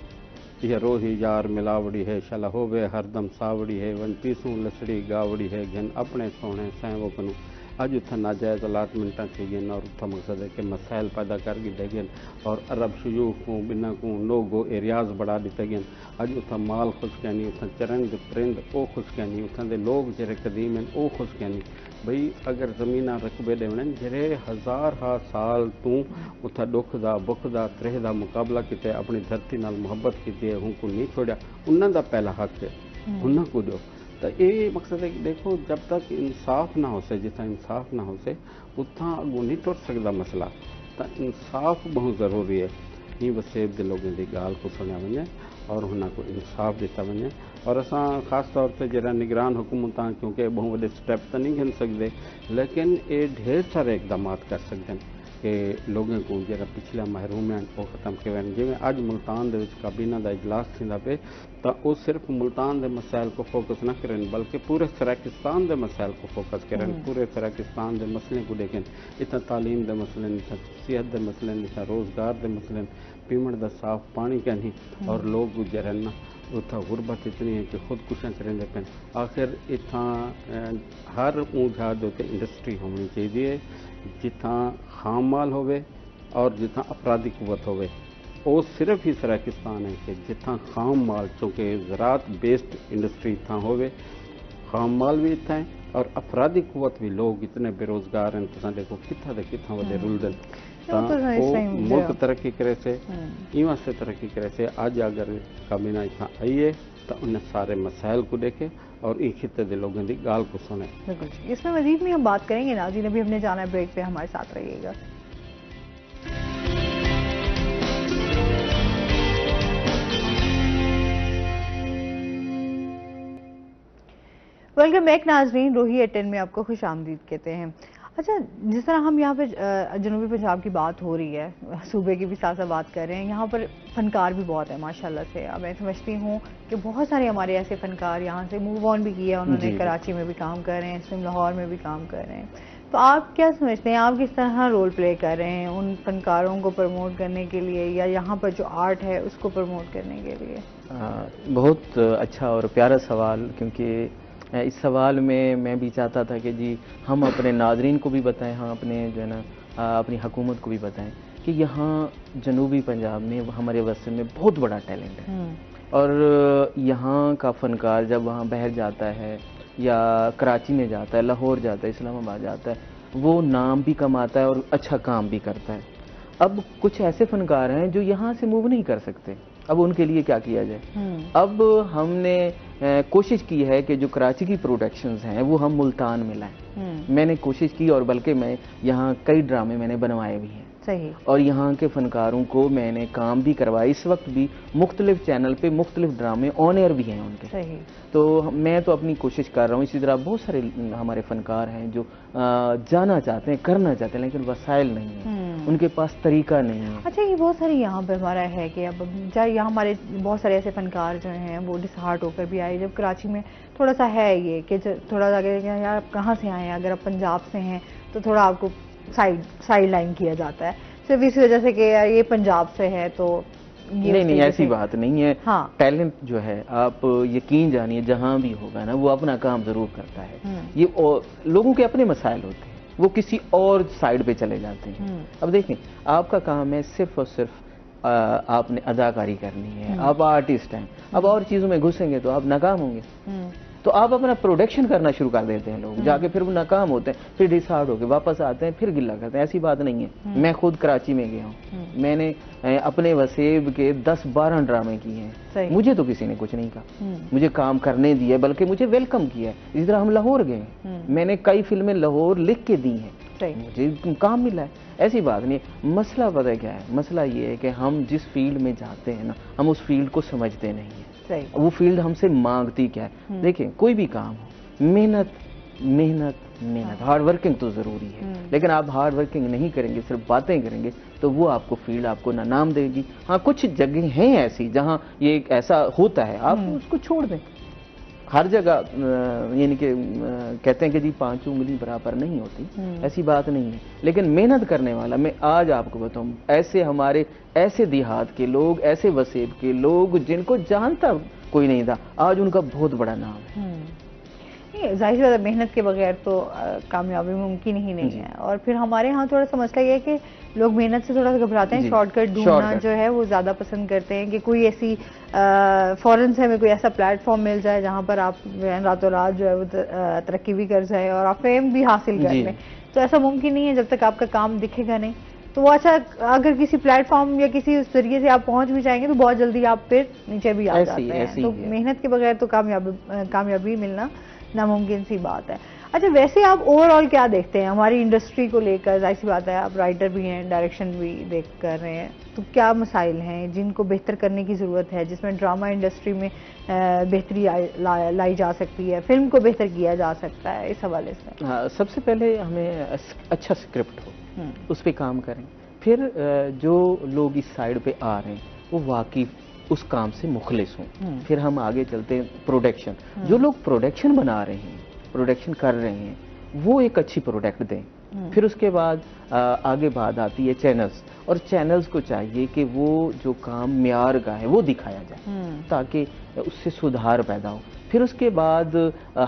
यह रोही यार मिलावड़ी है, शला होवे हरदम सावड़ी है, वन पीसूं लसड़ी गावड़ी है, घन अपने सोने सैं वो कनू। अज उतना नाजायज़ अलाटमेंट थी गई और उतना मकसद है कि मसाइल पैदा कर दी गए और अरब शयूख को बिना को नो गो एरियाज बढ़ा दिते गए। अज उतना माल खुश कहनी, उतना चरंद परिंद वो खुश कहनी, उतना के लोग जरे कदीम हैं वो खुश कहनी। बई अगर जमीन रकबे देने जरे 1000 साल तू उतना दुख का बुख का त्रेह का मुकाबला किया, अपनी धरती नाल मुहब्बत की है, उनको नहीं छोड़ा, उन्होंने पहला हक है, उन्होंने दो। तो ये मकसद है कि देखो जब तक इंसाफ ना हो से, जितना इंसाफ ना हो से उतना अगू नहीं टुट सकता मसला। तो इंसाफ बहुत ज़रूरी है। ये वसेब के लोगों की गाल को सुनिया वने और उनको इंसाफ दिता वने। और असां ख़ास तौर पर जरा निगरान हुकूमत क्योंकि बहुत बड़े स्टेप तो नहीं गिन सकते, लेकिन ये ढेर सारे इकदाम कर सकते हैं कि लोगों को जरा पिछला महरूम हैं वो ख़त्म किए। जिमें अज मुल्तान के काबीना का इजलास थींदा पे तो वो सिर्फ मुल्तान के मसाइल को फोकस न करें बल्कि पूरे सराकिस्तान के मसाइल को फोकस करें, पूरे सराकिस्तान के मसले को देखें। इतना तालीम के मसले, इतना सेहत के मसले, इतना रोज़गार के मसले, पीवण का साफ पानी कहनी और लोग जरा ना उतना गुरबत इतनी है कि खुदकुशियाँ करेंगे पे। आखिर इतना हर ऊँझा जो इंडस्ट्री होनी चाहिए जितना खाम माल होवे और जितना अपराधी कुवत होवे। वो सिर्फ ही सराकिस्तान है कि जितना खाम माल चूँकि ज़रात बेस्ड इंडस्ट्री इतना होवे, खाम माल भी इतना है, और अपराधी कुवत भी लोग इतने बेरोजगार हैं तो देखो कितना दे कितना वडे रुलदन मुल्क तरक्की करे से इवा से तरक्की करे से आज अगर काबीना इतना आइए तो उन सारे मसाइल को देखे और एक खिते के लोगों की गाल को सुने। बिल्कुल, इसमें मजीद में हम बात करेंगे। नाज़रीन, अभी हमने जाना है ब्रेक पे, हमारे साथ रहिएगा। वेलकम बैक नाजरीन, रोही 10 में आपको खुश आमदीद कहते हैं। अच्छा, जिस तरह हम यहाँ पे जनूबी पंजाब की बात हो रही है, सूबे की भी साथ साथ बात कर रहे हैं, यहाँ पर फनकार भी बहुत है माशाल्लाह से। अब मैं समझती हूँ कि बहुत सारे हमारे ऐसे फनकार यहाँ से मूव ऑन भी किया उन्होंने, कराची में भी काम कर रहे हैं, इसमें लाहौर में भी काम कर रहे हैं। तो आप क्या समझते हैं, आप किस तरह रोल प्ले कर रहे हैं उन फनकारों को प्रमोट करने के लिए या यहाँ पर जो आर्ट है उसको प्रमोट करने के लिए? बहुत अच्छा और प्यारा सवाल, क्योंकि इस सवाल में मैं भी चाहता था कि जी हम अपने नाजरीन को भी बताएं, हम अपने जो है ना अपनी हुकूमत को भी बताएं कि यहाँ जनूबी पंजाब में हमारे वसन में बहुत बड़ा टैलेंट है और यहाँ का फनकार जब वहाँ बाहर जाता है या कराची में जाता है, लाहौर जाता है, इस्लामाबाद जाता है, वो नाम भी कमाता है और अच्छा काम भी करता है। अब कुछ ऐसे फनकार हैं जो यहाँ से मूव नहीं कर सकते, अब उनके लिए क्या किया जाए? अब हमने कोशिश की है कि जो कराची की प्रोडक्शंस हैं वो हम मुल्तान में लाएं। मैंने कोशिश की और बल्कि मैं यहाँ कई ड्रामे मैंने बनवाए भी हैं। सही। और यहाँ के फनकारों को मैंने काम भी करवाया। इस वक्त भी मुख्तलिफ चैनल पे मुख्तलिफ ड्रामे ऑन एयर भी हैं उनके। सही। तो मैं तो अपनी कोशिश कर रहा हूँ। इसी तरह बहुत सारे हमारे फनकार हैं जो जाना चाहते हैं, करना चाहते हैं, लेकिन वसाइल नहीं है, उनके पास तरीका नहीं है। अच्छा, ये बहुत सारे यहाँ पे हमारा है कि अब चाहे यहाँ हमारे बहुत सारे ऐसे फनकार जो हैं वो डिसहार्ट होकर भी आए। जब कराची में थोड़ा सा है ये कि थोड़ा सा यार आप कहाँ से आए हैं, अगर आप पंजाब से हैं तो थोड़ा आपको साइड लाइन किया जाता है सिर्फ इस वजह से कि यार ये पंजाब से है तो ये नहीं ऐसी बात नहीं है। हाँ। टैलेंट जो है आप यकीन जानिए जहाँ भी होगा ना वो अपना काम जरूर करता है। ये लोगों के अपने मसाइल होते हैं, वो किसी और साइड पे चले जाते हैं। अब देखें, आपका काम है सिर्फ और सिर्फ आपने अदाकारी करनी है, आप आर्टिस्ट हैं। अब और चीजों में घुसेंगे तो आप नाकाम होंगे। तो आप अपना प्रोडक्शन करना शुरू कर देते हैं लोग, जाके फिर वो नाकाम होते हैं, फिर डिसहार्ड होके वापस आते हैं, फिर गिल्ला करते हैं। ऐसी बात नहीं है। मैं खुद कराची में गया हूँ, मैंने अपने वसेब के 10-12 ड्रामे किए हैं, मुझे तो किसी ने कुछ नहीं कहा, मुझे काम करने दिया, बल्कि मुझे वेलकम किया। इसी तरह हम लाहौर गए, मैंने कई फिल्में लाहौर लिख के दी हैं, मुझे काम मिला है। ऐसी बात नहीं है। मसला पता क्या है? मसला ये है कि हम जिस फील्ड में जाते हैं ना, हम उस फील्ड को समझते नहीं है। वो फील्ड हमसे मांगती क्या है? देखिए, कोई भी काम हो, मेहनत मेहनत मेहनत, हार्ड वर्किंग तो जरूरी है, लेकिन आप हार्ड वर्किंग नहीं करेंगे, सिर्फ बातें करेंगे, तो वो आपको फील्ड आपको ना नाम देगी। हाँ, कुछ जगह हैं ऐसी जहाँ ये ऐसा होता है, आप उसको छोड़ दें। हर जगह यानी कि कहते हैं कि जी 5 उंगली बराबर नहीं होती, ऐसी बात नहीं है। लेकिन मेहनत करने वाला, मैं आज आपको बताऊं, ऐसे हमारे ऐसे देहात के लोग, ऐसे वसेब के लोग जिनको जानता कोई नहीं था, आज उनका बहुत बड़ा नाम है। जाहिर सी बात है, मेहनत के बगैर तो कामयाबी मुमकिन ही नहीं है। और फिर हमारे यहाँ थोड़ा सा मसला ये है कि लोग मेहनत से थोड़ा सा घबराते हैं, शॉर्टकट ढूंढना जो है वो ज़्यादा पसंद करते हैं कि कोई ऐसी फौरन से हमें कोई ऐसा प्लेटफॉर्म मिल जाए जहाँ पर आप रातों रात जो है वो तरक्की भी कर जाए और आप फेम भी हासिल कर लें। तो ऐसा मुमकिन नहीं है जब तक आपका काम दिखेगा नहीं। तो वो अच्छा, अगर किसी प्लेटफॉर्म या किसी उस जरिए से आप पहुंच भी जाएंगे तो बहुत जल्दी आप फिर नीचे भी आ जाते हैं। तो मेहनत के बगैर तो कामयाबी मिलना नामुमकिन सी बात है। अच्छा, वैसे आप ओवरऑल क्या देखते हैं हमारी इंडस्ट्री को लेकर? जाहिर सी बात है, आप राइटर भी हैं, डायरेक्शन भी देख कर रहे हैं, तो क्या मसाइल हैं जिनको बेहतर करने की ज़रूरत है, जिसमें ड्रामा इंडस्ट्री में बेहतरी लाई जा सकती है, फिल्म को बेहतर किया जा सकता है, इस हवाले से? हाँ, सबसे पहले हमें अच्छा स्क्रिप्ट हो, उस पर काम करें। फिर जो लोग इस साइड पे आ रहे हैं वो वाकिफ उस काम से मुखलिस हों। फिर हम आगे चलते हैं प्रोडक्शन। जो लोग प्रोडक्शन बना रहे हैं, प्रोडक्शन कर रहे हैं, वो एक अच्छी प्रोडक्ट दें। फिर उसके बाद आगे बात आती है चैनल्स, और चैनल्स को चाहिए कि वो जो काम म्यार का है वो दिखाया जाए ताकि उससे सुधार पैदा हो। फिर उसके बाद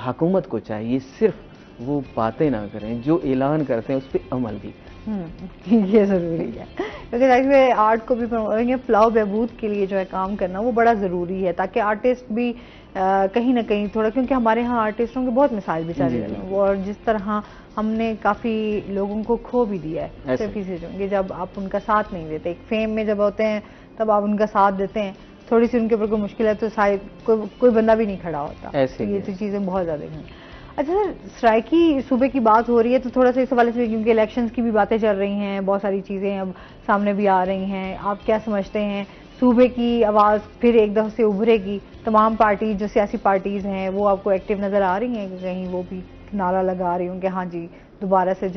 हुकूमत को चाहिए सिर्फ वो बातें ना करें, जो ऐलान करते हैं उस पर अमल भी। ये ज़रूरी है क्योंकि देखिए आर्ट को भी फलाह बहबूद के लिए जो है काम करना वो बड़ा ज़रूरी है, ताकि आर्टिस्ट भी कहीं ना कहीं थोड़ा, क्योंकि हमारे यहाँ आर्टिस्टों के बहुत मिसाइल बेचारे हैं, और जिस तरह हमने काफ़ी लोगों को खो भी दिया है सिर्फ इसी कि जब आप उनका साथ नहीं देते, एक फेम में जब होते हैं तब आप उनका साथ देते हैं, थोड़ी सी उनके ऊपर कोई मुश्किल है तो शायद कोई बंदा भी नहीं खड़ा होता। तो ये तो चीज़ें बहुत ज़्यादा हैं। अच्छा सर, सराइकी सूबे की बात हो रही है तो थोड़ा सा इस हवाले से, क्योंकि इलेक्शंस की भी बातें चल रही हैं, बहुत सारी चीज़ें अब सामने भी आ रही हैं, आप क्या समझते हैं सूबे की आवाज़ फिर एक दफ़ा से उभरेगी? तमाम पार्टी जो सियासी पार्टीज़ हैं वो आपको एक्टिव नज़र आ रही हैं कि कहीं वो भी नारा लगा रही हूँ कि हाँ जी दोबारा से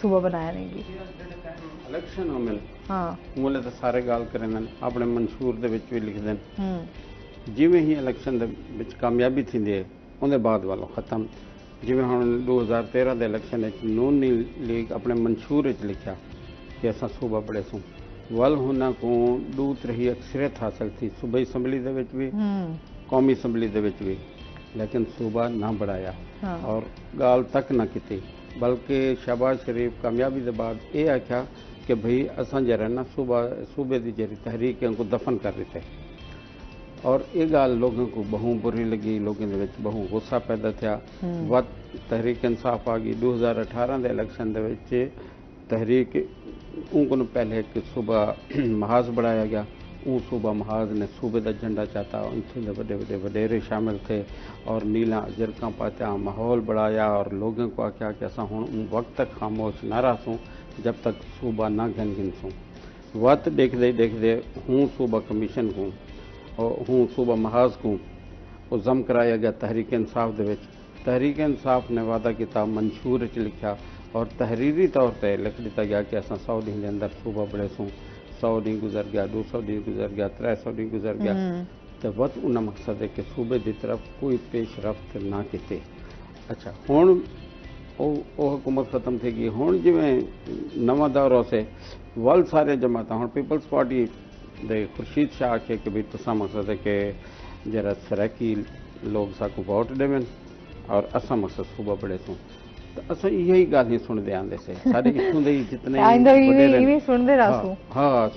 सूबा बनाया नहीं जी? इलेक्शन होने मुले तो सारे गाल करें अपने मंशूर दे विच भी लिख दें, जिमें ही इलेक्शन दे विच कामयाबी थी उनके बाद वालों खत्म। जिमें हम 2013 के इलेक्शन नून लीग अपने मंशूर लिखा कि असा सूबा बड़े सूँ वल हुना को दूत रही अक्सरियत हासिल थी सूबाई असैम्बली दे विच भी कौमी असैम्बली दे विच भी, लेकिन सूबा ना बढ़ाया और गाल तक ना की, बल्कि शहबाज शरीफ कामयाबी के बाद ये आख्या कि भाई असा जरा ना सूबे की जी तहरीक को दफन कर रहे थे, और ये गाल लोगों को बहु बुरी लगी, लोगों के विच बहु गुस्सा पैदा थिया, वत तहरीक इंसाफ आ गई। 2018 के इलेक्शन के तहरीक उनको पहले एक सूबा महाज बढ़ाया गया, सूबा महाज ने सूबे का झंडा चाहता, उनसे बड़े बड़े वडेरे शामिल थे और नीला जरका पात्या, माहौल बढ़ाया और लोगों को आख्या कि असा हूँ वक्त तक खामोश ना रहसूँ जब तक सूबा ना गिन सूँ। वत देखते देखते हूँ सूबा कमीशन को और हूँ सूबा महाज को उज़म कराया गया तहरीक इंसाफ दे विच। तहरीक इंसाफ ने वादा किया, मंशूर च लिखा और तहरीरी तौर पर लिख दिता गया कि असा 100 ॾींहं के अंदर सूबा बड़े सूँ। 100 ॾींहं गुजर गया, 200 ॾींहं गुजर गया, 300 ॾींहं गुजर गया, तो वत उन मकसद है कि सूबे की तरफ कोई पेशरफ्त ना की। अच्छा हुण हुकूमत खत्म थी गई, हुण जिमें नवा दौर से वल सारे जमात हुण पीपल्स पार्टी दे खुर्शीद शाह आखे कि भाई तुसा मकसद है कि जरा सराकी लोग साकू वोट देवन और असा मकसद सूबा बड़े सूँ, तो अस यही गाल ही सुनते आंदे से सारे इतों दे जितने सुनते रहो। हाँ